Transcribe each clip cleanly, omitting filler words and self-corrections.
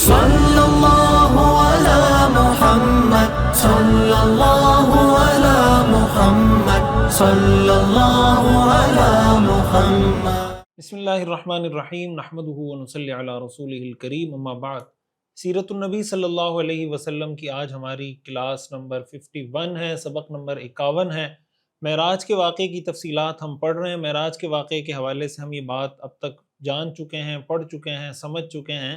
صلی اللہ علی محمد صلی اللہ علی محمد صلی اللہ علی محمد۔ بسم اللہ الرحمن الرحیم، نحمدہ ونصلی علی رسولہ الکریم، اما بعد۔ سیرت النبی صلی اللہ علیہ وسلم کی آج ہماری کلاس نمبر 51 ہے، سبق نمبر 51 ہے۔ معراج کے واقعے کی تفصیلات ہم پڑھ رہے ہیں۔ معراج کے واقعے کے حوالے سے ہم یہ بات اب تک جان چکے ہیں، پڑھ چکے ہیں، سمجھ چکے ہیں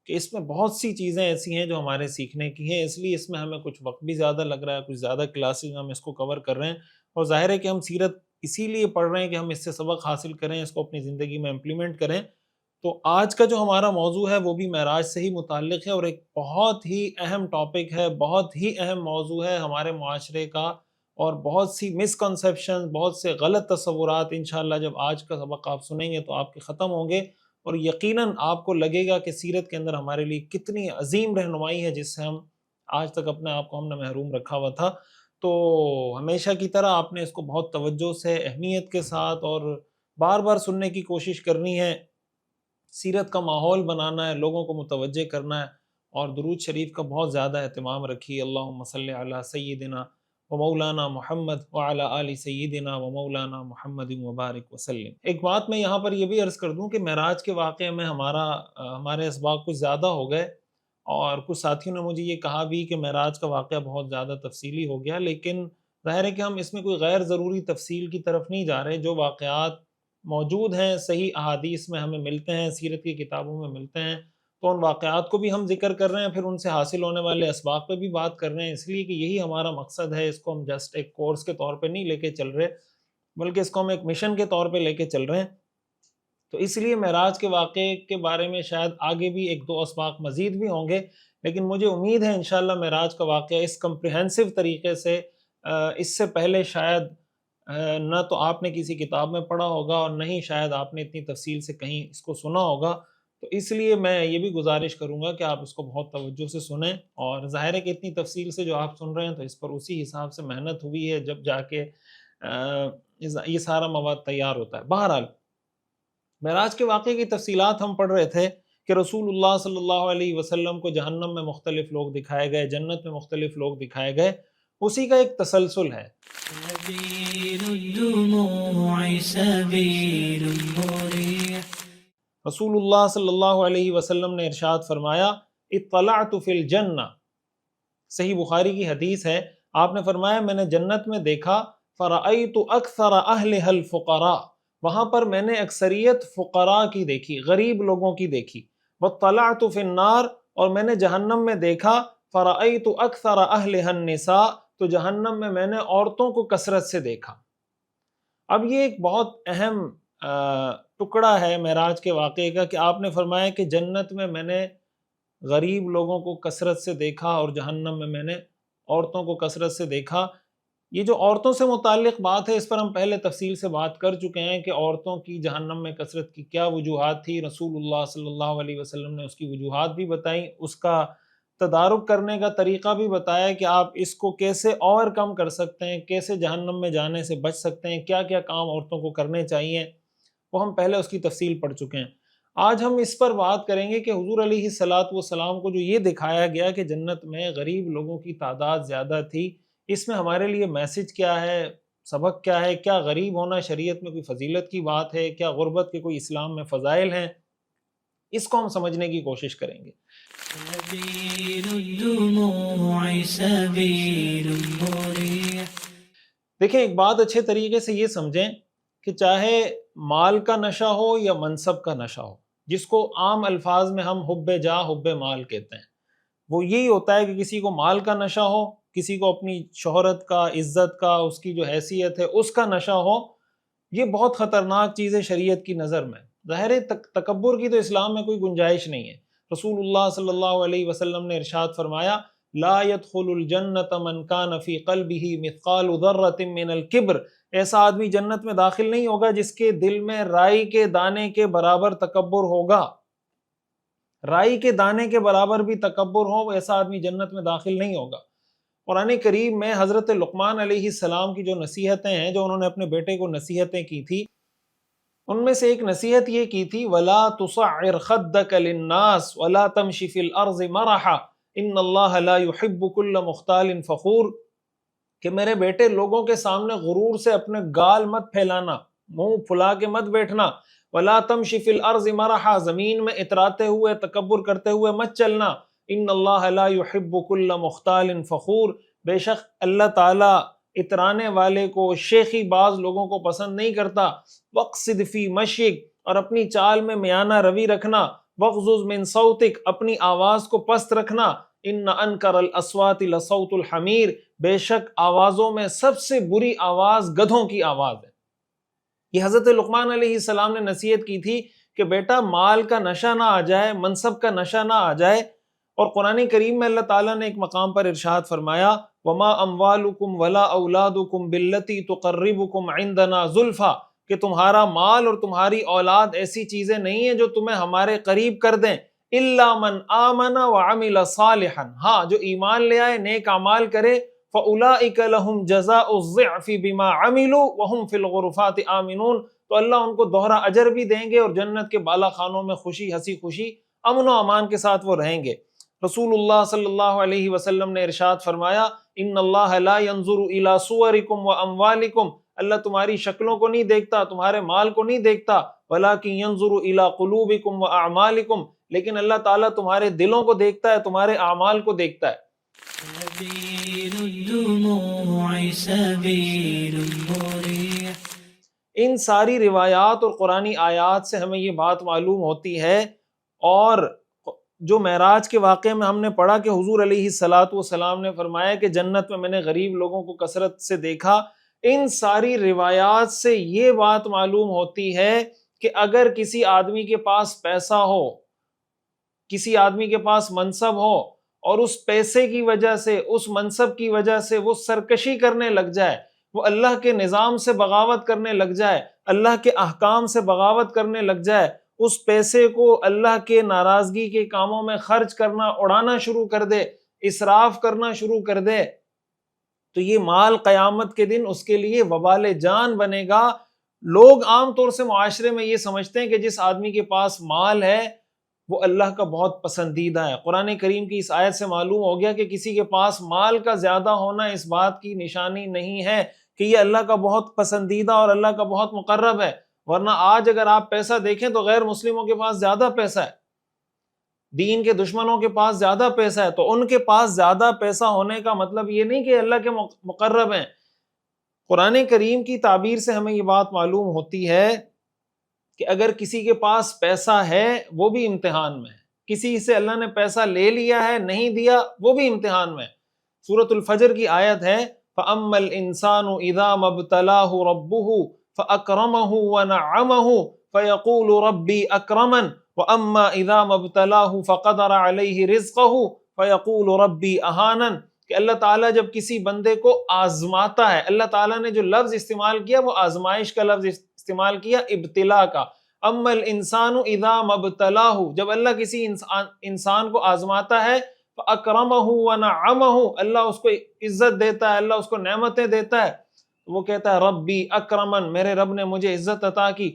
کہ اس میں بہت سی چیزیں ایسی ہیں جو ہمارے سیکھنے کی ہیں، اس لیے اس میں ہمیں کچھ وقت بھی زیادہ لگ رہا ہے، کچھ زیادہ کلاسز میں ہم اس کو کور کر رہے ہیں، اور ظاہر ہے کہ ہم سیرت اسی لیے پڑھ رہے ہیں کہ ہم اس سے سبق حاصل کریں، اس کو اپنی زندگی میں امپلیمنٹ کریں۔ تو آج کا جو ہمارا موضوع ہے وہ بھی معراج سے ہی متعلق ہے، اور ایک بہت ہی اہم ٹاپک ہے، بہت ہی اہم موضوع ہے ہمارے معاشرے کا، اور بہت سی مسکنسیپشن، بہت سے غلط تصورات انشاءاللہ جب آج کا سبق آپ سنیں گے تو آپ کے ختم ہوں گے، اور یقیناً آپ کو لگے گا کہ سیرت کے اندر ہمارے لیے کتنی عظیم رہنمائی ہے جس سے ہم آج تک اپنے آپ کو ہم نے محروم رکھا ہوا تھا۔ تو ہمیشہ کی طرح آپ نے اس کو بہت توجہ سے، اہمیت کے ساتھ اور بار بار سننے کی کوشش کرنی ہے۔ سیرت کا ماحول بنانا ہے، لوگوں کو متوجہ کرنا ہے، اور درود شریف کا بہت زیادہ اہتمام رکھیے۔ اللہم صلی علی سیدنا و مولانا محمد وعلی آل سیدنا و مولانا محمد مبارک وسلم۔ ایک بات میں یہاں پر یہ بھی عرض کر دوں کہ معراج کے واقعے میں ہمارے اسباق کچھ زیادہ ہو گئے، اور کچھ ساتھیوں نے مجھے یہ کہا بھی کہ معراج کا واقعہ بہت زیادہ تفصیلی ہو گیا، لیکن ظاہر ہے کہ ہم اس میں کوئی غیر ضروری تفصیل کی طرف نہیں جا رہے۔ جو واقعات موجود ہیں، صحیح احادیث میں ہمیں ملتے ہیں، سیرت کی کتابوں میں ملتے ہیں، تو ان واقعات کو بھی ہم ذکر کر رہے ہیں، پھر ان سے حاصل ہونے والے اسباق پہ بھی بات کر رہے ہیں، اس لیے کہ یہی ہمارا مقصد ہے۔ اس کو ہم جسٹ ایک کورس کے طور پہ نہیں لے کے چل رہے، بلکہ اس کو ہم ایک مشن کے طور پہ لے کے چل رہے ہیں۔ تو اس لیے معراج کے واقعے کے بارے میں شاید آگے بھی ایک دو اسباق مزید بھی ہوں گے، لیکن مجھے امید ہے انشاءاللہ معراج کا واقعہ اس کمپریہنسو طریقے سے اس سے پہلے شاید نہ تو آپ نے کسی کتاب میں پڑھا ہوگا، اور نہ ہی شاید آپ نے اتنی تفصیل سے کہیں اس کو سنا ہوگا۔ تو اس لیے میں یہ بھی گزارش کروں گا کہ آپ اس کو بہت توجہ سے سنیں، اور ظاہر ہے کہ اتنی تفصیل سے جو آپ سن رہے ہیں تو اس پر اسی حساب سے محنت ہوئی ہے، جب جا کے یہ سارا مواد تیار ہوتا ہے۔ بہرحال معراج کے واقعے کی تفصیلات ہم پڑھ رہے تھے کہ رسول اللہ صلی اللہ علیہ وسلم کو جہنم میں مختلف لوگ دکھائے گئے، جنت میں مختلف لوگ دکھائے گئے، اسی کا ایک تسلسل ہے۔ رسول اللہ صلی اللہ علیہ وسلم نے ارشاد فرمایا، اطلعت فی الجنہ، صحیح بخاری کی حدیث ہے، آپ نے فرمایا میں نے جنت میں دیکھا، فرأیت اکثر اہلھا الفقراء، وہاں پر میں نے اکثریت فقراء کی دیکھی، غریب لوگوں کی دیکھی، واطلعت فی النار، اور میں نے جہنم میں دیکھا، فرأیت اکثر اہلھا النساء، تو جہنم میں نے عورتوں کو کثرت سے دیکھا۔ اب یہ ایک بہت اہم ٹکڑا ہے معراج کے واقعے کا کہ آپ نے فرمایا کہ جنت میں نے غریب لوگوں کو کثرت سے دیکھا، اور جہنم میں نے عورتوں کو کثرت سے دیکھا۔ یہ جو عورتوں سے متعلق بات ہے، اس پر ہم پہلے تفصیل سے بات کر چکے ہیں کہ عورتوں کی جہنم میں کثرت کی کیا وجوہات تھی۔ رسول اللہ صلی اللہ علیہ وسلم نے اس کی وجوہات بھی بتائیں، اس کا تدارک کرنے کا طریقہ بھی بتایا کہ آپ اس کو کیسے اوور کم کر سکتے ہیں، کیسے جہنم میں جانے سے بچ سکتے ہیں، کیا کیا کام عورتوں کو کرنے چاہیے، وہ ہم پہلے اس کی تفصیل پڑھ چکے ہیں۔ آج ہم اس پر بات کریں گے کہ حضور علیہ الصلوۃ والسلام کو جو یہ دکھایا گیا کہ جنت میں غریب لوگوں کی تعداد زیادہ تھی، اس میں ہمارے لیے میسج کیا ہے، سبق کیا ہے؟ کیا غریب ہونا شریعت میں کوئی فضیلت کی بات ہے؟ کیا غربت کے کوئی اسلام میں فضائل ہیں؟ اس کو ہم سمجھنے کی کوشش کریں گے۔ دیکھیں، ایک بات اچھے طریقے سے یہ سمجھیں کہ چاہے مال کا نشہ ہو یا منصب کا نشہ ہو، جس کو عام الفاظ میں ہم حب جاہ، حب مال کہتے ہیں، وہ یہی ہوتا ہے کہ کسی کو مال کا نشہ ہو، کسی کو اپنی شہرت کا، عزت کا، اس کی جو حیثیت ہے اس کا نشہ ہو۔ یہ بہت خطرناک چیز ہے شریعت کی نظر میں۔ ظاہر ہے تکبر کی تو اسلام میں کوئی گنجائش نہیں ہے۔ رسول اللہ صلی اللہ علیہ وسلم نے ارشاد فرمایا، لا يدخل الجنت من كان في قلبه مثقال ذرة من الكبر، ایسا آدمی جنت میں داخل نہیں ہوگا جس کے دل میں رائی کے دانے کے برابر تکبر ہوگا۔ رائی کے دانے کے برابر بھی تکبر ہو، ایسا آدمی جنت میں داخل نہیں ہوگا۔ قرآن کریم میں حضرت لقمان علیہ السلام کی جو نصیحتیں ہیں، جو انہوں نے اپنے بیٹے کو نصیحتیں کی تھی، ان میں سے ایک نصیحت یہ کی تھی وَلَا تُصَعِّرْ خَدَّكَ لِلنَّاسِ وَلَا تَمْشِ فِي الْأَرْضِ مَرَحًا إِنَّ اللَّهَ لَا يُحِبُّ كُلَّ مُخْتَالٍ فَخُورٍ، کہ میرے بیٹے لوگوں کے سامنے غرور سے اپنے گال مت پھیلانا، منہ پھلا کے مت بیٹھنا، وَلَا تَمْشِ فِي الْأَرْضِ مَرَحًا، زمین میں اتراتے ہوئے تکبر کرتے ہوئے مت چلنا، إِنَّ اللَّهَ لَا يُحِبُّ كُلَّ مُخْتَالٍ فَخُورٍ، بے شک اللہ تعالیٰ اترانے والے کو، شیخی باز لوگوں کو پسند نہیں کرتا، وَاقْصِدْ فِي مَشْيِكَ، اور اپنی چال میں میانہ روی رکھنا، وَاغْضُضْ مِن صَوْتِكَ، اپنی آواز کو پست رکھنا، إِنَّ أَنْكَرَ الْأَصْوَاتِ لَصَوْتُ الْحَمِيرِ، بے شک آوازوں میں سب سے بری آواز گدھوں کی آواز ہے۔ یہ حضرت لقمان علیہ السلام نے نصیحت کی تھی کہ بیٹا مال کا نشہ نہ آ جائے، منصب کا نشہ نہ آ جائے، اور قرآن کریم میں اللہ تعالیٰ نے ایک مقام پر ارشاد فرمایا وَمَا أَمْوَالُكُمْ وَلَا أَوْلَادُكُمْ بِالَّتِي تُقَرِّبُكُمْ عِنْدَنَا زُلْفَىٰ، کہ تمہارا مال اور تمہاری اولاد ایسی چیزیں نہیں ہیں جو تمہیں ہمارے قریب کر دیں، إِلَّا مَنْ آمَنَ وَعَمِلَ صَالِحًا، ہاں جو ایمان لے آئے، نیک اعمال کرے، فَأُولَٰئِكَ لَهُمْ جَزَاءُ الضِّعْفِ بِمَا عَمِلُوا وَهُمْ فِي الْغُرُفَاتِ آمِنُونَ، تو اللہ ان کو دوہرا اجر بھی دیں گے اور جنت کے بالا خانوں میں خوشی ہنسی خوشی امن و امان کے ساتھ وہ رہیں گے۔ رسول اللہ صلی اللہ علیہ وسلم نے ارشاد فرمایا ان اللہ لا ينظر الى صورکم واموالکم، اللہ تمہاری شکلوں کو نہیں دیکھتا، تمہارے مال کو نہیں دیکھتا، ولکن ينظر الى قلوبکم واعمالکم، لیکن اللہ تعالیٰ تمہارے دلوں کو دیکھتا ہے، تمہارے اعمال کو دیکھتا ہے۔ سبيل الدموع سبيل مريح۔ ان ساری روایات اور قرآنی آیات سے ہمیں یہ بات معلوم ہوتی ہے، اور جو معراج کے واقعے میں ہم نے پڑھا کہ حضور علیہ الصلاۃ والسلام نے فرمایا کہ جنت میں نے غریب لوگوں کو کثرت سے دیکھا، ان ساری روایات سے یہ بات معلوم ہوتی ہے کہ اگر کسی آدمی کے پاس پیسہ ہو، کسی آدمی کے پاس منصب ہو، اور اس پیسے کی وجہ سے، اس منصب کی وجہ سے وہ سرکشی کرنے لگ جائے، وہ اللہ کے نظام سے بغاوت کرنے لگ جائے، اللہ کے احکام سے بغاوت کرنے لگ جائے، اس پیسے کو اللہ کے ناراضگی کے کاموں میں خرچ کرنا، اڑانا شروع کر دے، اسراف کرنا شروع کر دے، تو یہ مال قیامت کے دن اس کے لیے وبال جان بنے گا۔ لوگ عام طور سے معاشرے میں یہ سمجھتے ہیں کہ جس آدمی کے پاس مال ہے وہ اللہ کا بہت پسندیدہ ہے۔ قرآن کریم کی اس آیت سے معلوم ہو گیا کہ کسی کے پاس مال کا زیادہ ہونا اس بات کی نشانی نہیں ہے کہ یہ اللہ کا بہت پسندیدہ اور اللہ کا بہت مقرب ہے، ورنہ آج اگر آپ پیسہ دیکھیں تو غیر مسلموں کے پاس زیادہ پیسہ ہے، دین کے دشمنوں کے پاس زیادہ پیسہ ہے، تو ان کے پاس زیادہ پیسہ ہونے کا مطلب یہ نہیں کہ اللہ کے مقرب ہیں۔ قرآن کریم کی تعبیر سے ہمیں یہ بات معلوم ہوتی ہے کہ اگر کسی کے پاس پیسہ ہے وہ بھی امتحان میں ہے، کسی سے اللہ نے پیسہ لے لیا ہے نہیں دیا وہ بھی امتحان میں ہے۔ سورۃ الفجر کی آیت ہے فَأَمَّا الْإِنسَانُ إِذَا مَا ابْتَلَاهُ رَبُّهُ فَأَكْرَمَهُ وَنَعَّمَهُ فَيَقُولُ رَبِّي أَكْرَمَنِ وَأَمَّا إِذَا مَا ابْتَلَاهُ فَقَدَرَ عَلَيْهِ رِزْقَهُ فَيَقُولُ رَبِّي أَهَانَنِ، کہ اللہ تعالیٰ جب کسی بندے کو آزماتا ہے، اللہ تعالیٰ نے جو لفظ استعمال کیا وہ آزمائش کا لفظ استعمال کیا، ابتلا کا۔ اما الانسان اذا ما ابتلاہ، جب اللہ کسی انسان کو آزماتا ہے، فاکرمہ ونعمہ، اللہ اس کو عزت دیتا ہے، اللہ اس کو نعمتیں دیتا ہے، وہ کہتا ہے ربی اکرمن، میرے رب نے مجھے عزت عطا کی۔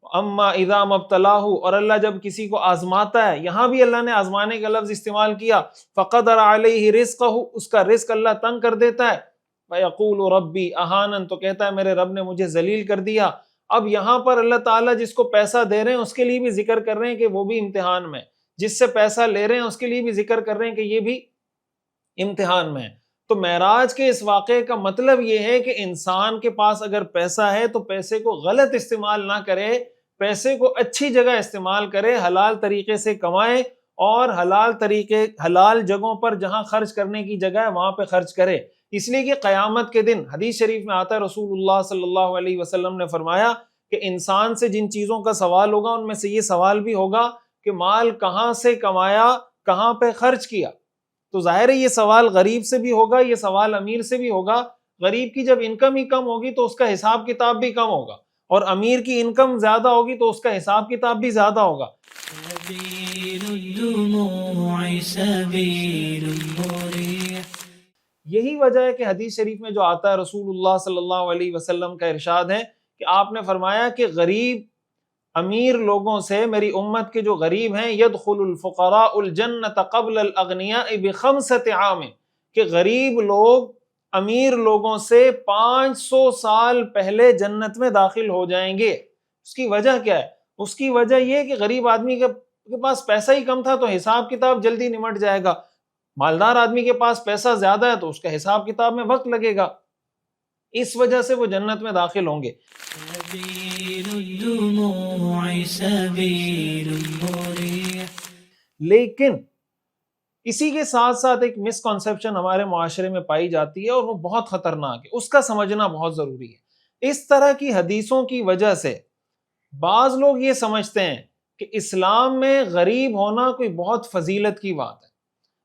اما اذا ما ابتلاہ، اور اللہ جب کسی کو آزماتا ہے، یہاں بھی اللہ نے آزمانے کا لفظ استعمال کیا، فقدر علیہ رزقہ، اس کا رزق اللہ تنگ کر دیتا ہے، فیقول ربی اہانن، تو کہتا ہے میرے رب نے مجھے ذلیل کر دیا۔ اب یہاں پر اللہ تعالیٰ جس کو پیسہ دے رہے ہیں اس کے لیے بھی ذکر کر رہے ہیں کہ وہ بھی امتحان میں، جس سے پیسہ لے رہے ہیں اس کے لیے بھی ذکر کر رہے ہیں کہ یہ بھی امتحان میں ہے۔ تو معراج کے اس واقعے کا مطلب یہ ہے کہ انسان کے پاس اگر پیسہ ہے تو پیسے کو غلط استعمال نہ کرے، پیسے کو اچھی جگہ استعمال کرے، حلال طریقے سے کمائے، اور حلال جگہوں پر جہاں خرچ کرنے کی جگہ ہے وہاں پہ خرچ کرے۔ اس لیے کہ قیامت کے دن حدیث شریف میں آتا ہے، رسول اللہ صلی اللہ علیہ وسلم نے فرمایا کہ انسان سے جن چیزوں کا سوال ہوگا ان میں سے یہ سوال بھی ہوگا کہ مال کہاں سے کمایا، کہاں پہ خرچ کیا۔ تو ظاہر ہے یہ سوال غریب سے بھی ہوگا، یہ سوال امیر سے بھی ہوگا۔ غریب کی جب انکم ہی کم ہوگی تو اس کا حساب کتاب بھی کم ہوگا، اور امیر کی انکم زیادہ ہوگی تو اس کا حساب کتاب بھی زیادہ ہوگا۔ سبيل الدموع سبيل مريح۔ یہی وجہ ہے کہ حدیث شریف میں جو آتا ہے، رسول اللہ صلی اللہ علیہ وسلم کا ارشاد ہے کہ آپ نے فرمایا کہ غریب امیر لوگوں سے، میری امت کے جو غریب ہیں، يدخل الفقراء الجنت قبل الاغنیاء بخمسۃ عام، کہ غریب لوگ امیر لوگوں سے 500 سال پہلے جنت میں داخل ہو جائیں گے۔ اس کی وجہ کیا ہے؟ اس کی وجہ یہ کہ غریب آدمی کے پاس پیسہ ہی کم تھا تو حساب کتاب جلدی نمٹ جائے گا، مالدار آدمی کے پاس پیسہ زیادہ ہے تو اس کا حساب کتاب میں وقت لگے گا، اس وجہ سے وہ جنت میں داخل ہوں گے۔ سبيل الدموع سبيل مريح۔ لیکن اسی کے ساتھ ساتھ ایک مسکنسیپشن ہمارے معاشرے میں پائی جاتی ہے اور وہ بہت خطرناک ہے، اس کا سمجھنا بہت ضروری ہے۔ اس طرح کی حدیثوں کی وجہ سے بعض لوگ یہ سمجھتے ہیں کہ اسلام میں غریب ہونا کوئی بہت فضیلت کی بات ہے،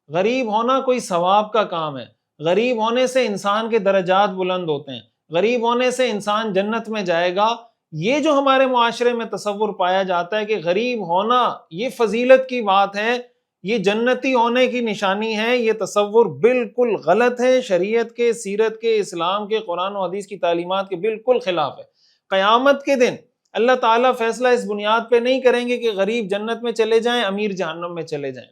غریب ہونا کوئی ثواب کا کام ہے، غریب ہونے سے انسان کے درجات بلند ہوتے ہیں، غریب ہونے سے انسان جنت میں جائے گا۔ یہ جو ہمارے معاشرے میں تصور پایا جاتا ہے کہ غریب ہونا یہ فضیلت کی بات ہے، یہ جنتی ہونے کی نشانی ہے، یہ تصور بالکل غلط ہے، شریعت کے، سیرت کے، اسلام کے، قرآن و حدیث کی تعلیمات کے بالکل خلاف ہے۔ قیامت کے دن اللہ تعالیٰ فیصلہ اس بنیاد پہ نہیں کریں گے کہ غریب جنت میں چلے جائیں، امیر جہنم میں چلے جائیں۔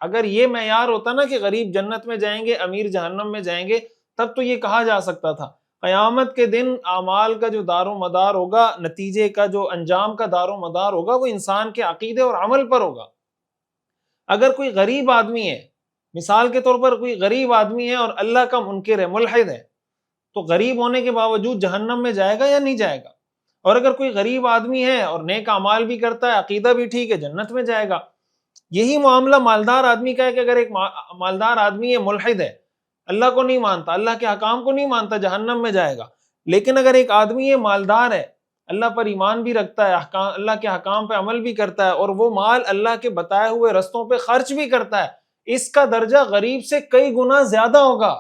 اگر یہ معیار ہوتا نا کہ غریب جنت میں جائیں گے، امیر جہنم میں جائیں گے، تب تو یہ کہا جا سکتا تھا۔ قیامت کے دن اعمال کا جو دار و مدار ہوگا، نتیجے کا جو انجام کا دار و مدار ہوگا، وہ انسان کے عقیدے اور عمل پر ہوگا۔ اگر کوئی غریب آدمی ہے، مثال کے طور پر کوئی غریب آدمی ہے اور اللہ کا منکر ہے، ملحد ہے، تو غریب ہونے کے باوجود جہنم میں جائے گا یا نہیں جائے گا؟ اور اگر کوئی غریب آدمی ہے اور نیک اعمال بھی کرتا ہے، عقیدہ بھی ٹھیک ہے، جنت میں جائے گا۔ یہی معاملہ مالدار آدمی کا ہے کہ اگر ایک مالدار آدمی ہے، ملحد ہے، اللہ کو نہیں مانتا، اللہ کے حکام کو نہیں مانتا، جہنم میں جائے گا۔ لیکن اگر ایک آدمی ہے، مالدار ہے، اللہ پر ایمان بھی رکھتا ہے، اللہ کے حکام پہ عمل بھی کرتا ہے، اور وہ مال اللہ کے بتائے ہوئے رستوں پہ خرچ بھی کرتا ہے، اس کا درجہ غریب سے کئی گنا زیادہ ہوگا،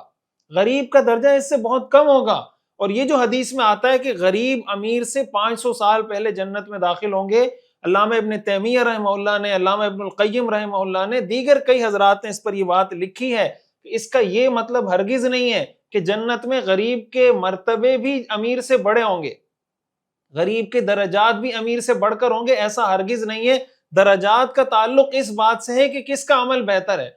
غریب کا درجہ اس سے بہت کم ہوگا۔ اور یہ جو حدیث میں آتا ہے کہ غریب امیر سے 500 سال پہلے جنت میں داخل ہوں گے، علامہ ابن تیمیہ رحمہ اللہ نے، علامہ ابن القیم رحمہ اللہ نے، دیگر کئی حضرات نے اس پر یہ بات لکھی ہے کہ اس کا یہ مطلب ہرگز نہیں ہے کہ جنت میں غریب کے مرتبے بھی امیر سے بڑے ہوں گے، غریب کے درجات بھی امیر سے بڑھ کر ہوں گے، ایسا ہرگز نہیں ہے۔ درجات کا تعلق اس بات سے ہے کہ کس کا عمل بہتر ہے۔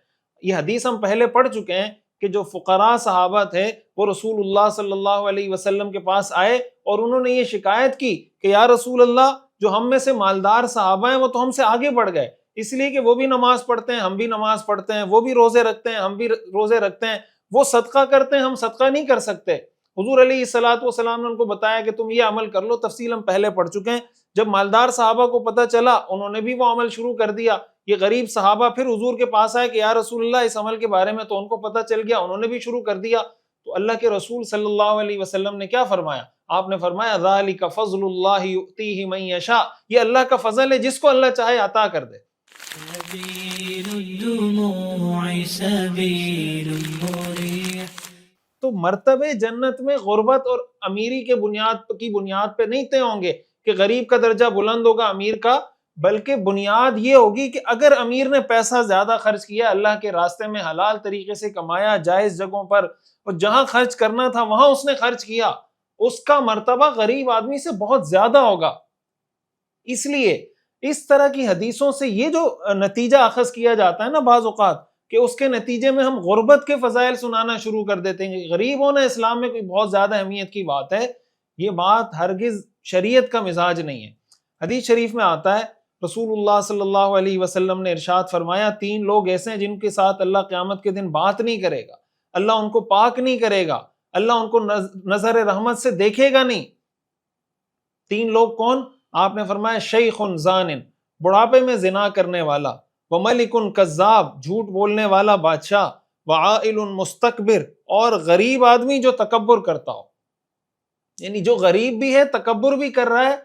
یہ حدیث ہم پہلے پڑھ چکے ہیں کہ جو فقراء صحابہ تھے وہ رسول اللہ صلی اللہ علیہ وسلم کے پاس آئے اور انہوں نے یہ شکایت کی کہ یا رسول اللہ، جو ہم میں سے مالدار صحابہ ہیں وہ تو ہم سے آگے بڑھ گئے، اس لیے کہ وہ بھی نماز پڑھتے ہیں، ہم بھی نماز پڑھتے ہیں، وہ بھی روزے رکھتے ہیں، ہم بھی روزے رکھتے ہیں، وہ صدقہ کرتے ہیں، ہم صدقہ نہیں کر سکتے۔ حضور علیہ الصلوۃ والسلام نے ان کو بتایا کہ تم یہ عمل کر لو، تفصیل ہم پہلے پڑھ چکے ہیں۔ جب مالدار صحابہ کو پتہ چلا، انہوں نے بھی وہ عمل شروع کر دیا۔ یہ غریب صحابہ پھر حضور کے پاس آئے کہ یا رسول اللہ، اس عمل کے بارے میں تو ان کو پتہ چل گیا، انہوں نے بھی شروع کر دیا۔ تو اللہ کے رسول صلی اللہ علیہ وسلم نے کیا فرمایا؟ آپ نے فرمایا ذالک فضل اللہ یؤتیہ من یشاء، یہ اللہ کا فضل ہے، جس کو اللہ چاہے عطا کر دے۔ سبيل الدموع سبيل مريح۔ تو مرتبے جنت میں غربت اور امیری کی بنیاد پہ نہیں طے ہوں گے کہ غریب کا درجہ بلند ہوگا امیر کا، بلکہ بنیاد یہ ہوگی کہ اگر امیر نے پیسہ زیادہ خرچ کیا، اللہ کے راستے میں حلال طریقے سے کمایا، جائز جگہوں پر، اور جہاں خرچ کرنا تھا وہاں اس نے خرچ کیا، اس کا مرتبہ غریب آدمی سے بہت زیادہ ہوگا۔ اس لیے اس طرح کی حدیثوں سے یہ جو نتیجہ اخذ کیا جاتا ہے نا بعض اوقات، کہ اس کے نتیجے میں ہم غربت کے فضائل سنانا شروع کر دیتے ہیں، غریب ہونا اسلام میں کوئی بہت زیادہ اہمیت کی بات ہے، یہ بات ہرگز شریعت کا مزاج نہیں ہے۔ حدیث شریف میں آتا ہے، رسول اللہ صلی اللہ علیہ وسلم نے ارشاد فرمایا، 3 لوگ ایسے ہیں جن کے ساتھ اللہ قیامت کے دن بات نہیں کرے گا، اللہ ان کو پاک نہیں کرے گا، اللہ ان کو نظر رحمت سے دیکھے گا نہیں۔ 3 لوگ کون؟ آپ نے فرمایا شیخ زان، بڑھاپے میں زنا کرنے والا، وملک کذاب، جھوٹ بولنے والا بادشاہ، وعائل مستکبر، اور غریب آدمی جو تکبر کرتا ہو، یعنی جو غریب بھی ہے، تکبر بھی کر رہا ہے،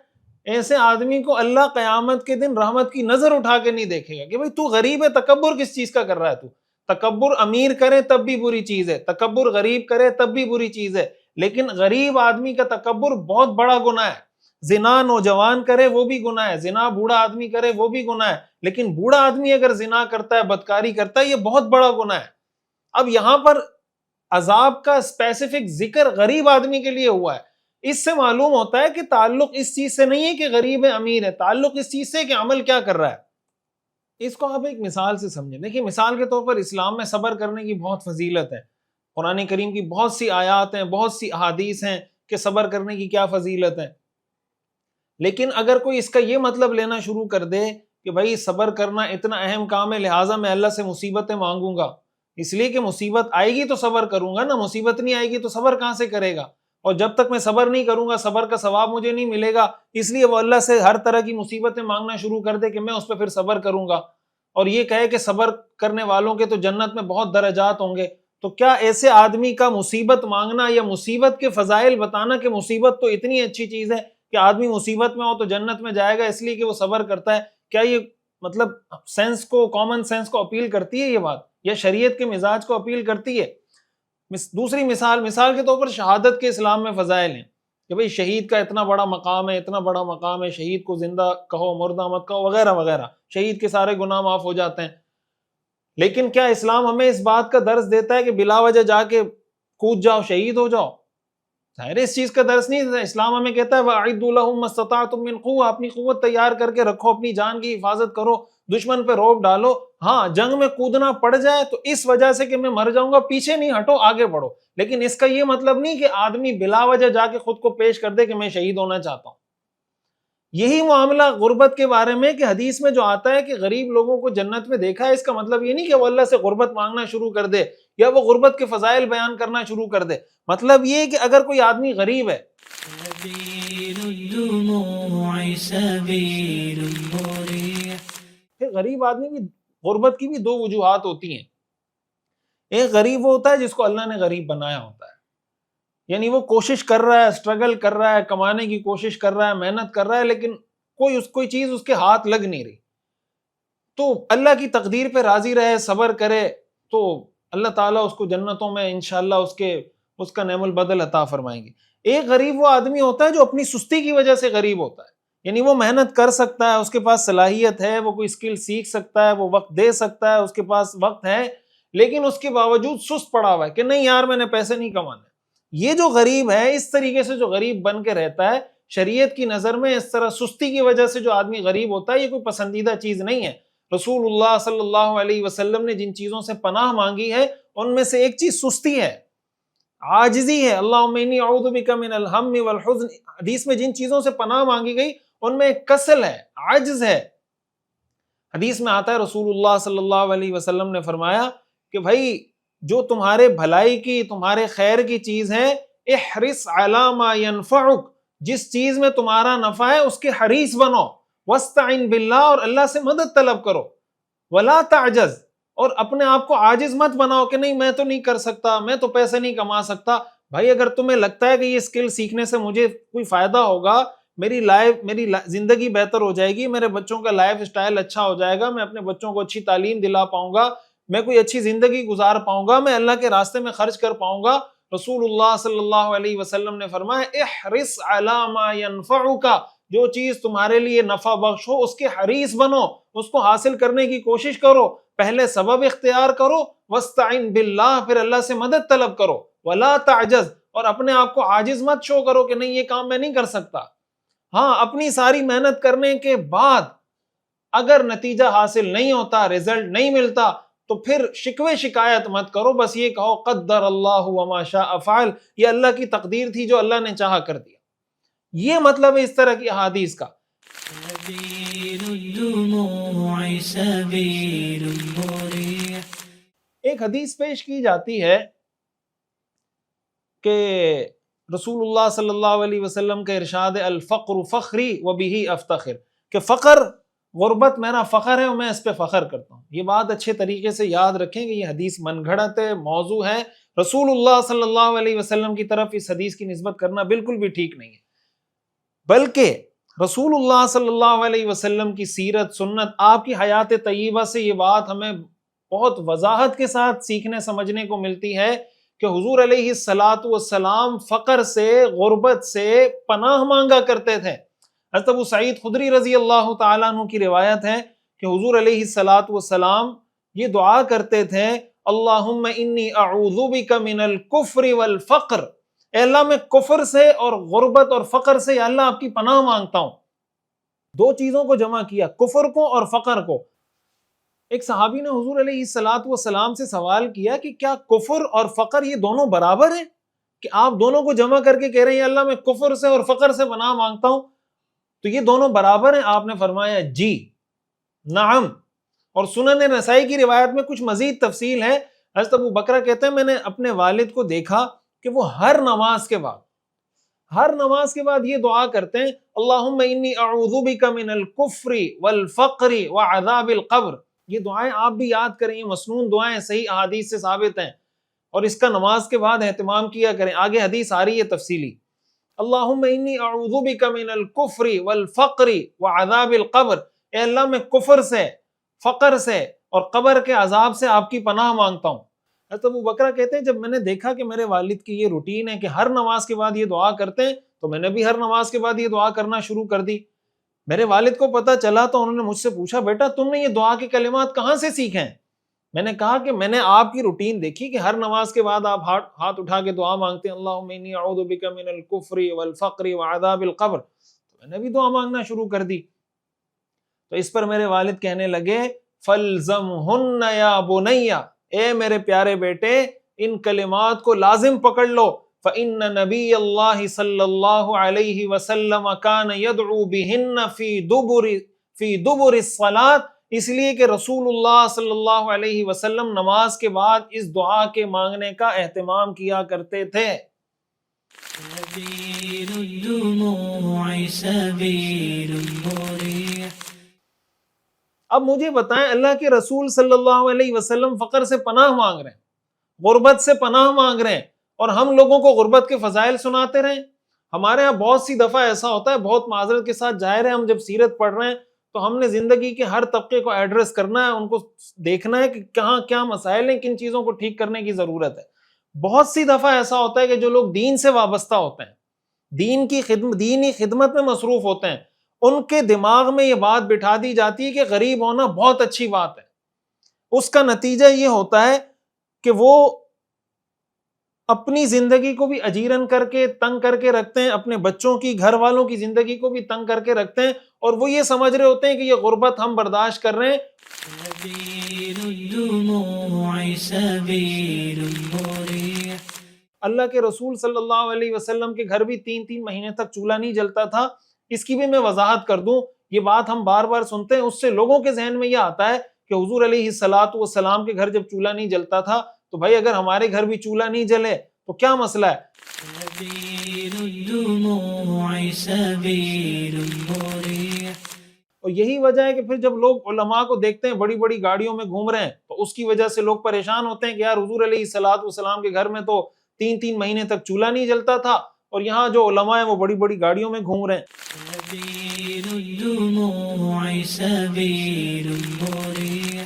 ایسے آدمی کو اللہ قیامت کے دن رحمت کی نظر اٹھا کے نہیں دیکھے گا کہ بھئی تو غریب ہے، تکبر کس چیز کا کر رہا ہے تو؟ تکبر امیر کرے تب بھی بری چیز ہے، تکبر غریب کرے تب بھی بری چیز ہے، لیکن غریب آدمی کا تکبر بہت بڑا گناہ ہے۔ زنا نوجوان کرے وہ بھی گناہ ہے، زنا بوڑھا آدمی کرے وہ بھی گناہ ہے، لیکن بوڑھا آدمی اگر زنا کرتا ہے، بدکاری کرتا ہے، یہ بہت بڑا گناہ ہے۔ اب یہاں پر عذاب کا اسپیسیفک ذکر غریب آدمی کے لیے ہوا ہے، اس سے معلوم ہوتا ہے کہ تعلق اس چیز سے نہیں ہے کہ غریب ہے امیر ہے، تعلق اس چیز سے کہ عمل کیا کر رہا ہے۔ اس کو آپ ایک مثال سے سمجھیں۔ دیکھیے مثال کے طور پر اسلام میں صبر کرنے کی بہت فضیلت ہے، قرآن کریم کی بہت سی آیات ہیں، بہت سی احادیث ہیں کہ صبر کرنے کی کیا فضیلت ہے۔ لیکن اگر کوئی اس کا یہ مطلب لینا شروع کر دے کہ بھائی صبر کرنا اتنا اہم کام ہے لہٰذا میں اللہ سے مصیبتیں مانگوں گا، اس لیے کہ مصیبت آئے گی تو صبر کروں گا نا، مصیبت نہیں آئے گی تو صبر کہاں سے کرے گا، اور جب تک میں صبر نہیں کروں گا صبر کا ثواب مجھے نہیں ملے گا، اس لیے وہ اللہ سے ہر طرح کی مصیبتیں مانگنا شروع کر دے کہ میں اس پہ پھر صبر کروں گا، اور یہ کہے کہ صبر کرنے والوں کے تو جنت میں بہت درجات ہوں گے۔ تو کیا ایسے آدمی کا مصیبت مانگنا یا مصیبت کے فضائل بتانا کہ مصیبت تو اتنی اچھی چیز ہے کہ آدمی مصیبت میں ہو تو جنت میں جائے گا اس لیے کہ وہ صبر کرتا ہے، کیا یہ مطلب سینس کو، کامن سینس کو اپیل کرتی ہے یہ بات، یا شریعت کے مزاج کو اپیل کرتی ہے؟ دوسری مثال کے طور پر شہادت کے اسلام میں فضائل ہیں کہ بھئی شہید کا اتنا بڑا مقام ہے، اتنا بڑا مقام ہے، شہید کو زندہ کہو مردہ مت کہو وغیرہ وغیرہ، شہید کے سارے گناہ معاف ہو جاتے ہیں۔ لیکن کیا اسلام ہمیں اس بات کا درس دیتا ہے کہ بلا وجہ جا کے کود جاؤ شہید ہو جاؤ؟ ظاہر اس چیز کا درس نہیں دیتا۔ اسلام ہمیں کہتا ہے وَأَعِدُّوا لَهُم مَّا اسْتَطَعْتُم مِّن قُوَّةٍ، اپنی قوت تیار کر کے رکھو، اپنی جان کی حفاظت کرو، دشمن پہ روب ڈالو۔ ہاں جنگ میں کودنا پڑ جائے تو اس وجہ سے کہ میں مر جاؤں گا پیچھے نہیں ہٹو، آگے بڑھو، لیکن اس کا یہ مطلب نہیں کہ آدمی بلا وجہ جا کے خود کو پیش کر دے کہ میں شہید ہونا چاہتا ہوں۔ یہی معاملہ غربت کے بارے میں کہ حدیث میں جو آتا ہے کہ غریب لوگوں کو جنت میں دیکھا ہے، اس کا مطلب یہ نہیں کہ وہ اللہ سے غربت مانگنا شروع کر دے یا وہ غربت کے فضائل بیان کرنا شروع کر دے۔ مطلب یہ کہ اگر کوئی آدمی غریب ہے، سبيل الدموع سبيل مريح۔ پھر غریب آدمی کی غربت کی بھی دو وجوہات ہوتی ہیں۔ ایک غریب وہ ہوتا ہے جس کو اللہ نے غریب بنایا ہوتا ہے، یعنی وہ کوشش کر رہا ہے، اسٹرگل کر رہا ہے، کمانے کی کوشش کر رہا ہے، محنت کر رہا ہے، لیکن کوئی چیز اس کے ہاتھ لگ نہیں رہی، تو اللہ کی تقدیر پہ راضی رہے، صبر کرے، تو اللہ تعالیٰ اس کو جنتوں میں انشاءاللہ اس کا نعم البدل عطا فرمائیں گے۔ ایک غریب وہ آدمی ہوتا ہے جو اپنی سستی کی وجہ سے غریب ہوتا ہے، یعنی وہ محنت کر سکتا ہے، اس کے پاس صلاحیت ہے، وہ کوئی اسکل سیکھ سکتا ہے، وہ وقت دے سکتا ہے، اس کے پاس وقت ہے، لیکن اس کے باوجود سست پڑا ہوا ہے کہ نہیں یار میں نے پیسے نہیں کمانے۔ یہ جو غریب ہے، اس طریقے سے جو غریب بن کے رہتا ہے، شریعت کی نظر میں اس طرح سستی کی وجہ سے جو آدمی غریب ہوتا ہے، یہ کوئی پسندیدہ چیز نہیں ہے۔ رسول اللہ صلی اللہ علیہ وسلم نے جن چیزوں سے پناہ مانگی ہے ان میں سے ایک چیز سستی ہے، عاجزی ہے۔ اللہم انی اعوذ بک من الہم والحزن، حدیث میں جن چیزوں سے پناہ مانگی گئی ان میں ایک کسل ہے، عجز ہے۔ حدیث میں آتا ہے رسول اللہ صلی اللہ علیہ وسلم نے فرمایا کہ بھائی جو تمہارے بھلائی کی، تمہارے خیر کی چیز ہے، احرص علی ما ینفعک، جس چیز میں تمہارا نفع ہے اس کے حریص بنو، واستعن باللہ، اور اللہ سے مدد طلب کرو، ولا تعجز، اور اپنے آپ کو عاجز مت بناؤ کہ نہیں میں تو نہیں کر سکتا، میں تو پیسے نہیں کما سکتا۔ بھائی اگر تمہیں لگتا ہے کہ یہ اسکل سیکھنے سے مجھے کوئی فائدہ ہوگا، میری زندگی بہتر ہو جائے گی، میرے بچوں کا لائف سٹائل اچھا ہو جائے گا، میں اپنے بچوں کو اچھی تعلیم دلا پاؤں گا، میں کوئی اچھی زندگی گزار پاؤں گا، میں اللہ کے راستے میں خرچ کر پاؤں گا، رسول اللہ صلی اللہ علیہ وسلم نے فرمایا احرص علی ما ینفعک، جو چیز تمہارے لیے نفع بخش ہو اس کے حریص بنو، اس کو حاصل کرنے کی کوشش کرو، پہلے سبب اختیار کرو، واستعن باللہ، پھر اللہ سے مدد طلب کرو، ولا تعجز، اور اپنے آپ کو عاجز مت شو کرو کہ نہیں یہ کام میں نہیں کر سکتا۔ ہاں اپنی ساری محنت کرنے کے بعد اگر نتیجہ حاصل نہیں ہوتا، رزلٹ نہیں ملتا، تو پھر شکوے شکایت مت کرو، بس یہ کہو قدر اللہ وما شاء فعل، یہ اللہ کی تقدیر تھی جو اللہ نے چاہا کر دیا۔ یہ مطلب ہے اس طرح کی احادیث کا۔ سبيل الدموع سبيل مريح۔ ایک حدیث پیش کی جاتی ہے کہ رسول اللہ صلی اللہ علیہ وسلم کا ارشاد الفقر فخری وبہ افتخر، کہ فقر، غربت میرا فخر ہے اور میں اس پہ فخر کرتا ہوں۔ یہ بات اچھے طریقے سے یاد رکھیں کہ یہ حدیث من گھڑت ہے، موضوع ہے، رسول اللہ صلی اللہ علیہ وسلم کی طرف اس حدیث کی نسبت کرنا بالکل بھی ٹھیک نہیں ہے، بلکہ رسول اللہ صلی اللہ علیہ وسلم کی سیرت، سنت، آپ کی حیات طیبہ سے یہ بات ہمیں بہت وضاحت کے ساتھ سیکھنے سمجھنے کو ملتی ہے کہ حضور علیہ الصلاۃ والسلام فقر سے، غربت سے پناہ مانگا کرتے تھے۔ حضرت ابو سعید خدری رضی اللہ تعالیٰ عنہ کی روایت ہے کہ حضور علیہ الصلاۃ والسلام یہ دعا کرتے تھے اللہم انی اعوذ بک من الکفر والفقر، اے اللہ میں کفر سے اور غربت اور فقر سے یا اللہ آپ کی پناہ مانگتا ہوں. دو چیزوں کو جمع کیا، کفر کو اور فقر کو. ایک صحابی نے حضور علیہ السلام سے سوال کیا کہ کیا کفر اور فقر یہ دونوں برابر ہیں، کہ آپ دونوں کو جمع کر کے کہہ رہے ہیں یا اللہ میں کفر سے اور فقر سے پناہ مانگتا ہوں، تو یہ دونوں برابر ہیں؟ آپ نے فرمایا جی نعم. اور سنن نسائی کی روایت میں کچھ مزید تفصیل ہے. حضرت ابو بکرہ کہتے ہیں میں نے اپنے والد کو دیکھا کہ وہ ہر نماز کے بعد یہ دعا کرتے ہیں اللہم انی اعوذ بک من الکفر والفقر وعذاب القبر. یہ دعائیں آپ بھی یاد کریں، یہ مسنون دعائیں صحیح احادیث سے ثابت ہیں، اور اس کا نماز کے بعد اہتمام کیا کریں. آگے حدیث آ رہی ہے تفصیلی، اللہم انی اعوذ بک من الکفر والفقر وعذاب القبر. اے اللہ میں کفر سے، فقر سے اور قبر کے عذاب سے آپ کی پناہ مانگتا ہوں. حضرت ابو بکرہ کہتے ہیں جب میں نے دیکھا کہ میرے والد کی یہ روٹین ہے کہ ہر نماز کے بعد یہ دعا کرتے ہیں، تو میں نے بھی ہر نماز کے بعد یہ دعا کرنا شروع کر دی. میرے والد کو پتہ چلا تو انہوں نے مجھ سے پوچھا بیٹا تم نے یہ دعا کے کلمات کہاں سے سیکھے ہیں؟ میں نے کہا کہ میں نے آپ کی روٹین دیکھی کہ ہر نماز کے بعد آپ ہاتھ اٹھا کے دعا مانگتے ہیں اللہم انی اعوذ بک من الکفر والفقر وعذاب القبر. تو میں نے بھی دعا مانگنا شروع کر دی. تو اس پر میرے والد کہنے لگے فَالْزَمْهُنَّ يَا بُنَيَّ، اے میرے پیارے بیٹے ان کلمات کو لازم پکڑ لو. فَإِنَّ نَبِيَّ اللَّهِ صلی اللہ علیہ وسلم كَانَ يَدْعُو بِهِنَّ فِي دُبُرِ الصَّلَاةِ، اس لیے کہ رسول اللہ صلی اللہ علیہ وسلم نماز کے بعد اس دعا کے مانگنے کا اہتمام کیا کرتے تھے. سبيل الدموع سبيل مريح. اب مجھے بتائیں اللہ کے رسول صلی اللہ علیہ وسلم فقر سے پناہ مانگ رہے ہیں، غربت سے پناہ مانگ رہے ہیں، اور ہم لوگوں کو غربت کے فضائل سناتے رہیں. ہمارے ہاں بہت سی دفعہ ایسا ہوتا ہے، بہت معذرت کے ساتھ ظاہر ہے، ہم جب سیرت پڑھ رہے ہیں تو ہم نے زندگی کے ہر طبقے کو ایڈریس کرنا ہے، ان کو دیکھنا ہے کہ کہاں کیا مسائل ہیں، کن چیزوں کو ٹھیک کرنے کی ضرورت ہے. بہت سی دفعہ ایسا ہوتا ہے کہ جو لوگ دین سے وابستہ ہوتے ہیں، دینی خدمت میں مصروف ہوتے ہیں، ان کے دماغ میں یہ بات بٹھا دی جاتی ہے کہ غریب ہونا بہت اچھی بات ہے. اس کا نتیجہ یہ ہوتا ہے کہ وہ اپنی زندگی کو بھی اجیرن کر کے تنگ کر کے رکھتے ہیں، اپنے بچوں کی، گھر والوں کی زندگی کو بھی تنگ کر کے رکھتے ہیں، اور وہ یہ سمجھ رہے ہوتے ہیں کہ یہ غربت ہم برداشت کر رہے ہیں. سبيل الدموع سبيل مريح. اللہ کے رسول صلی اللہ علیہ وسلم کے گھر بھی 3 مہینے تک چولہا نہیں جلتا تھا. اس کی بھی میں وضاحت کر دوں، یہ بات ہم بار بار سنتے ہیں، اس سے لوگوں کے ذہن میں یہ آتا ہے کہ حضور علیہ السلام کے گھر جب چولہا نہیں جلتا تھا تو بھائی اگر ہمارے گھر بھی چولہا نہیں جلے تو کیا مسئلہ ہے. سبيل الدموع سبيل مريح. اور یہی وجہ ہے کہ پھر جب لوگ علماء کو دیکھتے ہیں بڑی بڑی گاڑیوں میں گھوم رہے ہیں تو اس کی وجہ سے لوگ پریشان ہوتے ہیں کہ یار حضور علیہ السلام کے گھر میں تو 3 مہینے تک چولہا نہیں جلتا تھا، اور یہاں جو علماء ہیں وہ بڑی بڑی گاڑیوں میں گھوم رہے ہیں. سبيل الدموع سبيل مريح.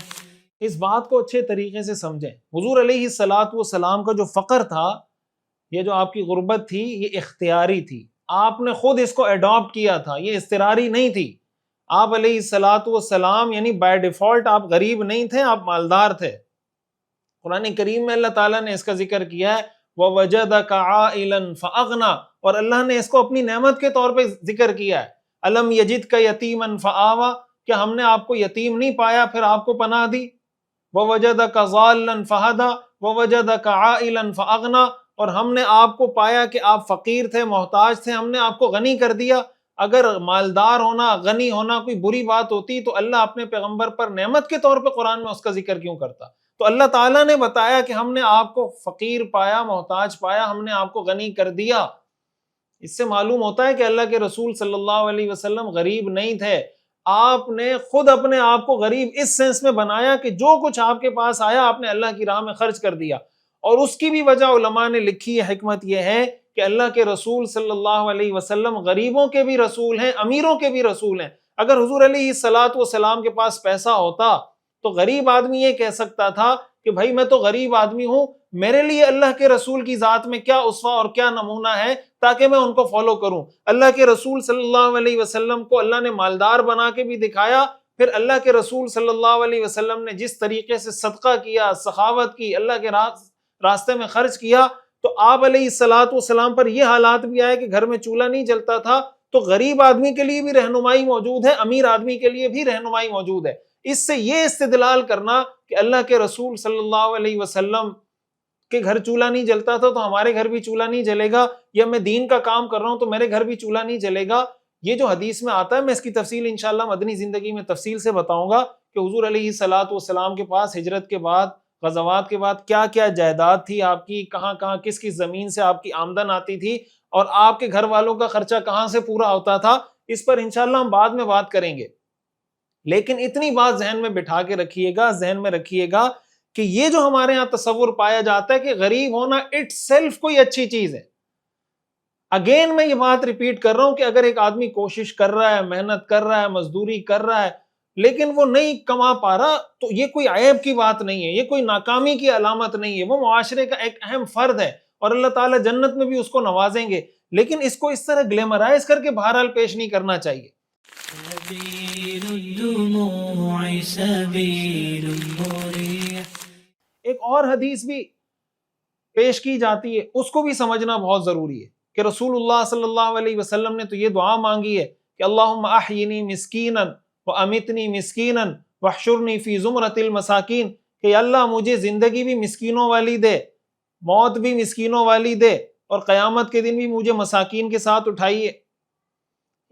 اس بات کو اچھے طریقے سے سمجھیں. حضور علیہ السلام کا جو فقر تھا، یہ جو آپ کی غربت تھی، یہ اختیاری تھی، آپ نے خود اس کو ایڈاپٹ کیا تھا، یہ اضطراری نہیں تھی. آپ علیہ السلام یعنی بائی ڈیفالٹ آپ غریب نہیں تھے، آپ مالدار تھے. قرآن کریم میں اللہ تعالیٰ نے اس کا ذکر کیا ہے وَوَجَدَكَ عَائِلًا فَأَغْنَا، اور اللہ نے اس کو اپنی نعمت کے طور پہ ذکر کیا ہے. أَلَمْ يَجِدْكَ يَتِيمًا فَآوَا، کیا ہم نے آپ کو یتیم نہیں پایا پھر آپ کو پناہ دی. وَوَجَدَكَ ضَالًّا فَهَدَى وَوَجَدَكَ عَائِلًا فَأَغْنَا، اور ہم نے آپ کو پایا کہ آپ فقیر تھے، محتاج تھے، ہم نے آپ کو غنی کر دیا. اگر مالدار ہونا، غنی ہونا کوئی بری بات ہوتی تو اللہ اپنے پیغمبر پر نعمت کے طور پہ قرآن میں اس کا ذکر کیوں کرتا؟ تو اللہ تعالیٰ نے بتایا کہ ہم نے آپ کو فقیر پایا، محتاج پایا، ہم نے آپ کو غنی کر دیا. اس سے معلوم ہوتا ہے کہ اللہ کے رسول صلی اللہ علیہ وسلم غریب نہیں تھے. آپ نے خود اپنے آپ کو غریب اس سینس میں بنایا کہ جو کچھ آپ کے پاس آیا آپ نے اللہ کی راہ میں خرچ کر دیا. اور اس کی بھی وجہ علماء نے لکھی ہے، حکمت یہ ہے کہ اللہ کے رسول صلی اللہ علیہ وسلم غریبوں کے بھی رسول ہیں، امیروں کے بھی رسول ہیں. اگر حضور علیہ السلام کے پاس پیسہ ہوتا تو غریب آدمی یہ کہہ سکتا تھا کہ بھائی میں تو غریب آدمی ہوں، میرے لیے اللہ کے رسول کی ذات میں کیا اسوہ اور کیا نمونہ ہے تاکہ میں ان کو فالو کروں. اللہ کے رسول صلی اللہ علیہ وسلم کو اللہ نے مالدار بنا کے بھی دکھایا. پھر اللہ کے رسول صلی اللہ علیہ وسلم نے جس طریقے سے صدقہ کیا، سخاوت کی، اللہ کے راستے میں خرچ کیا، تو آپ علیہ الصلوۃ والسلام پر یہ حالات بھی آئے کہ گھر میں چولہا نہیں جلتا تھا، تو غریب آدمی کے لیے بھی رہنمائی موجود ہے، امیر آدمی کے لیے بھی رہنمائی موجود ہے۔ اس سے یہ استدلال کرنا کہ اللہ کے رسول صلی اللہ علیہ وسلم کے گھر چولہا نہیں جلتا تھا تو ہمارے گھر بھی چولہا نہیں جلے گا، یا میں دین کا کام کر رہا ہوں تو میرے گھر بھی چولہا نہیں جلے گا، یہ جو حدیث میں آتا ہے میں اس کی تفصیل انشاءاللہ مدنی زندگی میں تفصیل سے بتاؤں گا کہ حضور علیہ الصلوۃ والسلام کے پاس ہجرت کے بعد، غزوات کے بعد کیا کیا جائیداد تھی آپ کی، کہاں کہاں کس کس زمین سے آپ کی آمدن آتی تھی، اور آپ کے گھر والوں کا خرچہ کہاں سے پورا ہوتا تھا۔ اس پر انشاءاللہ ہم بعد میں بات کریں گے، لیکن اتنی بات ذہن میں بٹھا کے رکھیے گا، ذہن میں رکھیے گا کہ یہ جو ہمارے ہاں تصور پایا جاتا ہے کہ غریب ہونا اٹ سیلف کوئی اچھی چیز ہے۔ اگین میں یہ بات ریپیٹ کر رہا ہوں کہ اگر ایک آدمی کوشش کر رہا ہے، محنت کر رہا ہے، مزدوری کر رہا ہے، لیکن وہ نہیں کما پا رہا، تو یہ کوئی عیب کی بات نہیں ہے، یہ کوئی ناکامی کی علامت نہیں ہے، وہ معاشرے کا ایک اہم فرد ہے اور اللہ تعالیٰ جنت میں بھی اس کو نوازیں گے، لیکن اس کو اس طرح گلیمرائز کر کے بہرحال پیش نہیں کرنا چاہیے۔ سبيل الدموع سبيل مريح۔ ایک اور حدیث بھی پیش کی جاتی ہے، اس کو بھی سمجھنا بہت ضروری ہے کہ رسول اللہ صلی اللہ علیہ وسلم نے تو یہ دعا مانگی ہے کہ اللہم احینی مسکینا وامتنی مسکینا واحشرنی فی زمرۃ المساکین، کہ اللہ مجھے زندگی بھی مسکینوں والی دے، موت بھی مسکینوں والی دے، اور قیامت کے دن بھی مجھے مساکین کے ساتھ اٹھائیے۔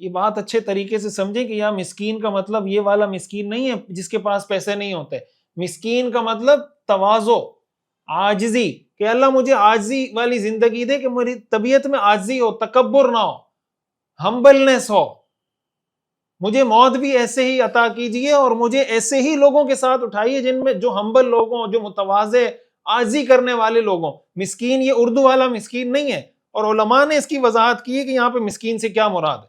یہ بات اچھے طریقے سے سمجھیں کہ یہاں مسکین کا مطلب یہ والا مسکین نہیں ہے جس کے پاس پیسے نہیں ہوتے، مسکین کا مطلب تواضع، عاجزی، کہ اللہ مجھے عاجزی والی زندگی دے کہ میری طبیعت میں عاجزی ہو، تکبر نہ ہو، ہمبلنس ہو، مجھے موت بھی ایسے ہی عطا کیجئے اور مجھے ایسے ہی لوگوں کے ساتھ اٹھائیے جن میں جو ہمبل لوگ ہوں، جو متواضع عاجزی کرنے والے لوگ ہوں۔ مسکین یہ اردو والا مسکین نہیں ہے، اور علماء نے اس کی وضاحت کی ہے کہ یہاں پہ مسکین سے کیا مراد ہے،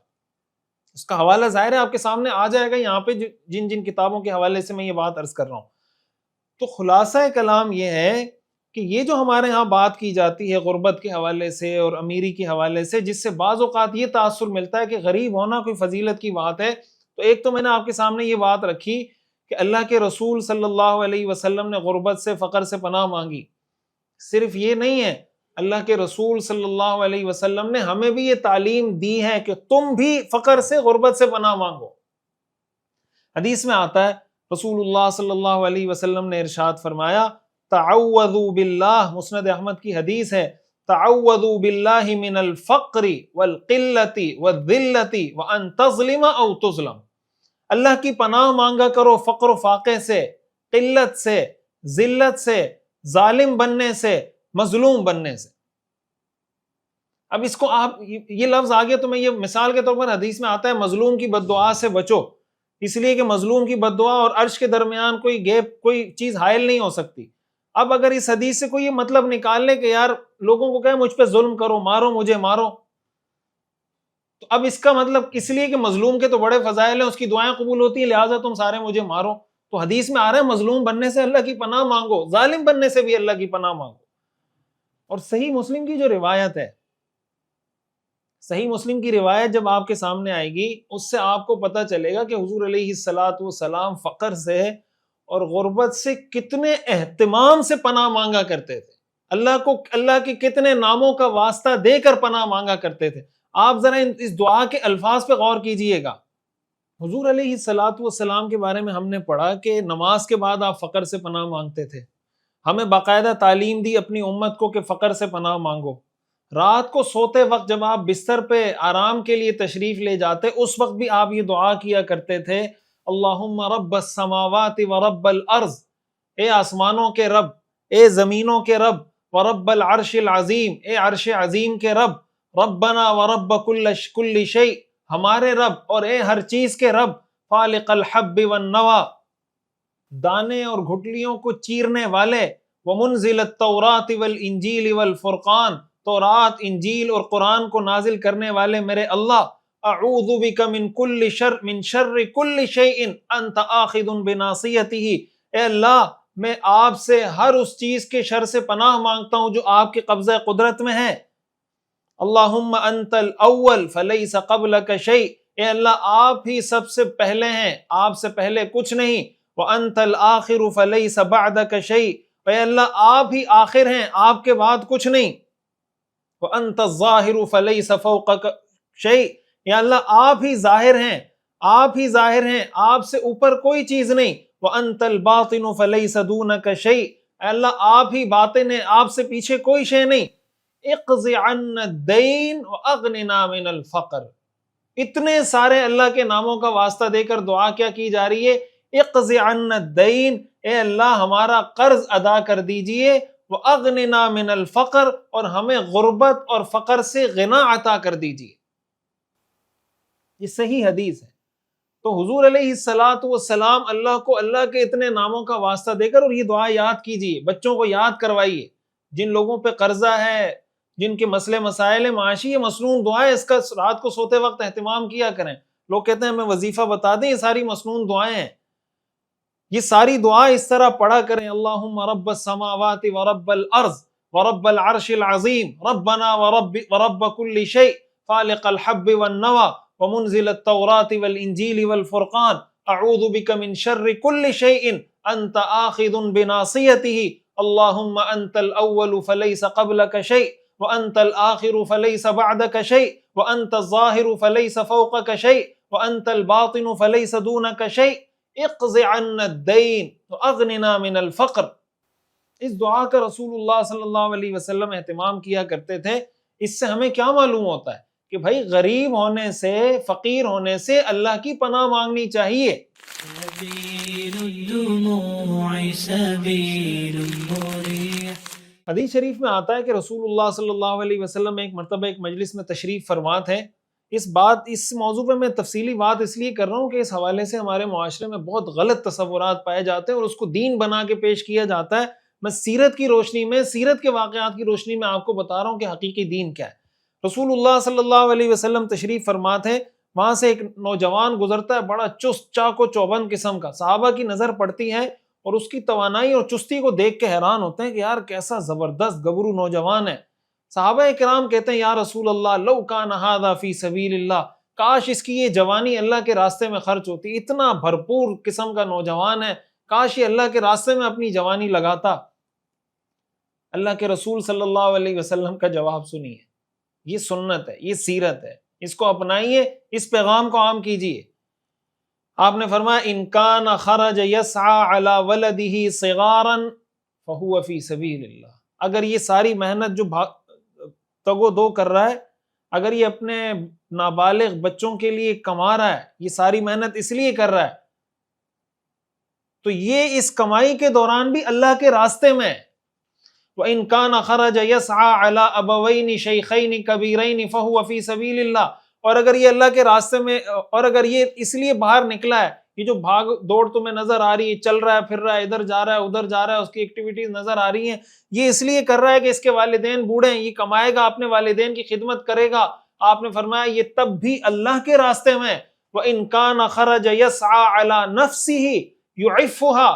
اس کا حوالہ ظاہر ہے آپ کے سامنے آ جائے گا یہاں پہ جن جن کتابوں کے حوالے سے میں یہ بات عرض کر رہا ہوں۔ تو خلاصہ کلام یہ ہے کہ یہ جو ہمارے ہاں بات کی جاتی ہے غربت کے حوالے سے اور امیری کے حوالے سے، جس سے بعض اوقات یہ تاثر ملتا ہے کہ غریب ہونا کوئی فضیلت کی بات ہے، تو ایک تو میں نے آپ کے سامنے یہ بات رکھی کہ اللہ کے رسول صلی اللہ علیہ وسلم نے غربت سے، فقر سے پناہ مانگی۔ صرف یہ نہیں ہے، اللہ کے رسول صلی اللہ علیہ وسلم نے ہمیں بھی یہ تعلیم دی ہے کہ تم بھی فقر سے، غربت سے پناہ مانگو۔ حدیث میں آتا ہے رسول اللہ صلی اللہ علیہ وسلم نے ارشاد فرمایا، تعوذوا باللہ، مسند احمد کی حدیث ہے، تعوذوا باللہ من الفقر والقلۃ والذلۃ وان تظلم او تظلم، اللہ کی پناہ مانگا کرو فقر و فاقے سے، قلت سے، ذلت سے، ظالم بننے سے، مظلوم بننے سے۔ اب اس کو آپ یہ لفظ آگے تو میں یہ مثال کے طور پر حدیث میں آتا ہے مظلوم کی بد دعا سے بچو، اس لیے کہ مظلوم کی بد دعا اور عرش کے درمیان کوئی گیپ، کوئی چیز حائل نہیں ہو سکتی۔ اب اگر اس حدیث سے کوئی یہ مطلب نکال لے کہ یار لوگوں کو کہے مجھ پہ ظلم کرو، مارو مجھے، مارو، تو اب اس کا مطلب اس لیے کہ مظلوم کے تو بڑے فضائل ہیں، اس کی دعائیں قبول ہوتی ہیں، لہٰذا تم سارے مجھے مارو۔ تو حدیث میں آ رہا ہے مظلوم بننے سے اللہ کی پناہ مانگو، ظالم بننے سے بھی اللہ کی پناہ مانگو۔ اور صحیح مسلم کی جو روایت ہے، صحیح مسلم کی روایت جب آپ کے سامنے آئے گی، اس سے آپ کو پتہ چلے گا کہ حضور علیہ الصلوۃ والسلام فقر سے اور غربت سے کتنے اہتمام سے پناہ مانگا کرتے تھے، اللہ کے کتنے ناموں کا واسطہ دے کر پناہ مانگا کرتے تھے۔ آپ ذرا اس دعا کے الفاظ پہ غور کیجئے گا۔ حضور علیہ الصلوۃ والسلام کے بارے میں ہم نے پڑھا کہ نماز کے بعد آپ فقر سے پناہ مانگتے تھے، ہمیں باقاعدہ تعلیم دی اپنی امت کو کہ فقر سے پناہ مانگو۔ رات کو سوتے وقت جب آپ بستر پہ آرام کے لیے تشریف لے جاتے، اس وقت بھی آپ یہ دعا کیا کرتے تھے، اللہم رب السماوات ورب الارض، اے آسمانوں کے رب، اے زمینوں کے رب، ورب العرش العظیم، اے عرش عظیم کے رب، ربنا ورب کل شیء، ہمارے رب اور اے ہر چیز کے رب، فالق الحب والنوى، دانے اور گھٹلیوں کو چیرنے والے، ومنزل التوراۃ والانجیل والفرقان، تورات، انجیل اور قرآن کو نازل کرنے والے میرے اللہ، اعوذ بک من کل شر، من شر کل شیء انت آخذ بناصیتہ، اے اللہ میں آپ سے ہر اس چیز کے شر سے پناہ مانگتا ہوں جو آپ کے قبضہ قدرت میں ہے۔ اللہم انت الاول فلیس قبلک شیء، اے اللہ آپ ہی سب سے پہلے ہیں، آپ سے پہلے کچھ نہیں، وانت الآخر فلیس بعدک شیء، اے اللہ آپ ہی آخر ہیں، آپ کے بعد کچھ نہیں۔ وَأَنْتَ الظَّاهِرُ فَلَيْسَ فَوْقَكَ شَيْءٌ، یا اللہ آپ ہی ظاہر ہیں، آپ ہی ظاہر ہیں، آپ سے اوپر کوئی چیز نہیں۔ وَأَنْتَ الْبَاطِنُ فَلَيْسَ دُونَكَ شَيْءٌ، اے اللہ آپ ہی باطن ہیں، آپ سے پیچھے کوئی شے نہیں۔ اقضِ عَنَّا الدَّيْنَ وَأَغْنِنَا مِنَ الْفَقْرِ، اتنے سارے اللہ کے ناموں کا واسطہ دے کر دعا کیا کی جا رہی ہے؟ اقضِ عَنَّا الدَّيْنَ، اے اللہ ہمارا قرض ادا کر دیجئے، وَأَغْنِنَا مِنَ الْفَقْرِ، اور ہمیں غربت اور فقر سے غنا عطا کر دیجئے۔ یہ صحیح حدیث ہے۔ تو حضور علیہ الصلاۃ والسلام اللہ کو اللہ کے اتنے ناموں کا واسطہ دے کر اور یہ دعا یاد کیجئے، بچوں کو یاد کروائیے، جن لوگوں پہ قرضہ ہے، جن کے مسئلے مسائل معاشی، یہ مسنون دعائیں، اس کا رات کو سوتے وقت اہتمام کیا کریں۔ لوگ کہتے ہیں ہمیں وظیفہ بتا دیں، یہ ساری مسنون دعائیں ہیں، یہ ساری دعائیں اس طرح پڑھا کریں۔ اللہم رب السماوات ورب الارض ورب العرش العظیم ربنا ورب کل شیء فالق الحب والنوى ومنزل التوراة والانجیل والفرقان اعوذ بک من شر کل شیء انت آخذ بناصیته اللہم انت الاول فلیس قبلک شیء وانت الآخر فلیس بعدک شیء وانت الظاہر فلیس فوقک شیء وانت الباطن فلیس دونک شیء اقض عنا الدین واغننا من الفقر۔ اس دعا کا رسول اللہ صلی اللہ علیہ وسلم اہتمام کیا کرتے تھے۔ اس سے ہمیں کیا معلوم ہوتا ہے کہ بھائی غریب ہونے سے، فقیر ہونے سے اللہ کی پناہ مانگنی چاہیے۔ سبيل الدموع سبيل مريح۔ حدیث شریف میں آتا ہے کہ رسول اللہ صلی اللہ علیہ وسلم ایک مرتبہ ایک مجلس میں تشریف فرما تھے۔ اس موضوع پہ میں تفصیلی بات اس لیے کر رہا ہوں کہ اس حوالے سے ہمارے معاشرے میں بہت غلط تصورات پائے جاتے ہیں اور اس کو دین بنا کے پیش کیا جاتا ہے۔ میں سیرت کی روشنی میں، سیرت کے واقعات کی روشنی میں آپ کو بتا رہا ہوں کہ حقیقی دین کیا ہے۔ رسول اللہ صلی اللہ علیہ وسلم تشریف فرما تھے، وہاں سے ایک نوجوان گزرتا ہے، بڑا چست چاق و چوبند قسم کا۔ صحابہ کی نظر پڑتی ہے اور اس کی توانائی اور چستی کو دیکھ کے حیران ہوتے ہیں کہ یار کیسا زبردست گبرو نوجوان ہے۔ صحابہ کرام کہتے ہیں یا رسول اللہ لو کان ھذا فی سبیل اللہ، کاش اس کی یہ جوانی اللہ کے راستے میں خرچ ہوتی، اتنا بھرپور قسم کا نوجوان ہے، کاش یہ اللہ کے راستے میں اپنی جوانی لگاتا۔ اللہ کے رسول صلی اللہ علیہ وسلم کا جواب سنیے، یہ سنت ہے، یہ سیرت ہے، اس کو اپنائیے، اس پیغام کو عام کیجیے۔ آپ نے فرمایا ان کان خرج یسعى علی ولدہ صغارا فہو فی سبیل اللہ، اگر یہ ساری محنت جو تگ و دو کر رہا ہے، اگر یہ اپنے نابالغ بچوں کے لیے کما رہا ہے، یہ ساری محنت اس لیے کر رہا ہے، تو یہ اس کمائی کے دوران بھی اللہ کے راستے میں۔ وَإِن كَانَ خَرَجَ يَسْعَى عَلَىٰ أَبَوَيْنِ شَيْخَيْنِ كَبِيرَيْنِ فَهُوَ فِي سَبِيلِ اللَّهِ، اور اگر یہ اللہ کے راستے میں، اور اگر یہ اس لیے باہر نکلا ہے، یہ جو بھاگ دوڑ تمہیں نظر آ رہی ہے، چل رہا ہے، پھر رہا ہے، ادھر جا رہا ہے، ادھر جا رہا ہے، اس کی ایکٹیویٹیز نظر آ رہی ہیں، یہ اس لیے کر رہا ہے کہ اس کے والدین بوڑھے ہیں، یہ کمائے گا، اپنے والدین کی خدمت کرے گا۔ آپ نے فرمایا یہ تب بھی اللہ کے راستے میں۔ وَإِن كَانَ خَرَجَ يَسْعَى عَلَىٰ نَفْسِهِ يُعِفُّهَا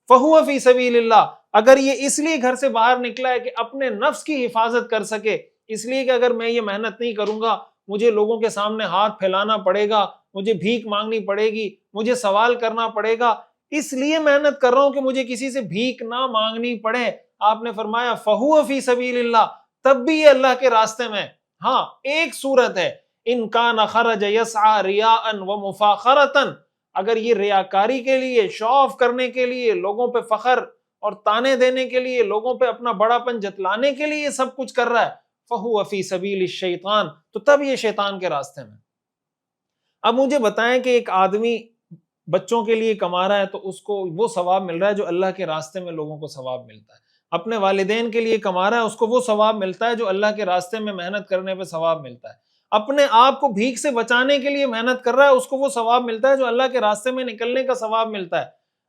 فَهُوَ فِي سَبِيلِ اللَّهِ، اگر یہ اس لیے گھر سے باہر نکلا ہے کہ اپنے نفس کی حفاظت کر سکے، اس لیے کہ اگر میں یہ محنت نہیں کروں گا، مجھے لوگوں کے سامنے ہاتھ پھیلانا پڑے گا، مجھے بھیک مانگنی پڑے گی، مجھے سوال کرنا پڑے گا، اس لیے محنت کر رہا ہوں کہ مجھے کسی سے بھیک نہ مانگنی پڑے۔ آپ نے فرمایا فَهُوَ فِي سَبِيلِ اللَّهِ، تب بھی یہ اللہ کے راستے میں۔ ہاں ایک صورت ہے ان کان خرج یسعى رِیاءً وَمُفَاخَرَةً، اگر یہ ریاکاری کے لیے، شو آف کرنے کے لیے، لوگوں پہ فخر اور تانے دینے کے لیے، لوگوں پہ اپنا بڑا پن جتلانے کے لیے یہ سب کچھ کر رہا ہے، فَهُوَ فِي سَبِيلِ الشَّيْطَانِ، تو تب یہ شیطان کے راستے میں۔ اب مجھے بتائیں کہ ایک آدمی بچوں کے لیے کما رہا ہے تو اس کو وہ ثواب مل رہا ہے جو اللہ کے راستے میں لوگوں کو ثواب ملتا ہے، اپنے والدین کے لیے کما رہا ہے، اس کو وہ ثواب ملتا ہے جو اللہ کے راستے میں محنت کرنے پہ ثواب ملتا ہے، اپنے آپ کو بھیک سے بچانے کے لیے محنت کر رہا ہے، اس کو وہ ثواب ملتا ہے جو اللہ کے راستے میں نکلنے کا ثواب ملتا ہے۔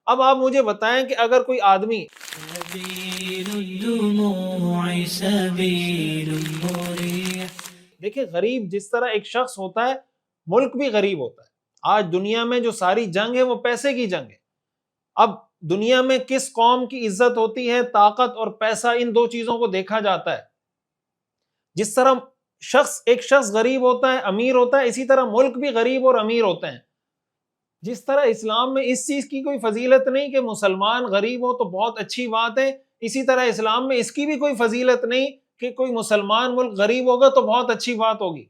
اب آپ مجھے بتائیں کہ اگر کوئی آدمی سبيل الدموع سبيل مريح۔ دیکھیں غریب جس طرح ایک شخص ہوتا ہے، ملک بھی غریب ہوتا ہے۔ آج دنیا میں جو ساری جنگ ہے وہ پیسے کی جنگ ہے۔ اب دنیا میں کس قوم کی عزت ہوتی ہے؟ طاقت اور پیسہ، ان دو چیزوں کو دیکھا جاتا ہے۔ جس طرح ایک شخص غریب ہوتا ہے، امیر ہوتا ہے، اسی طرح ملک بھی غریب اور امیر ہوتے ہیں۔ جس طرح اسلام میں اس چیز کی کوئی فضیلت نہیں کہ مسلمان غریب ہو تو بہت اچھی بات ہے، اسی طرح اسلام میں اس کی بھی کوئی فضیلت نہیں کہ کوئی مسلمان ملک غریب ہوگا تو بہت اچھی بات ہوگی.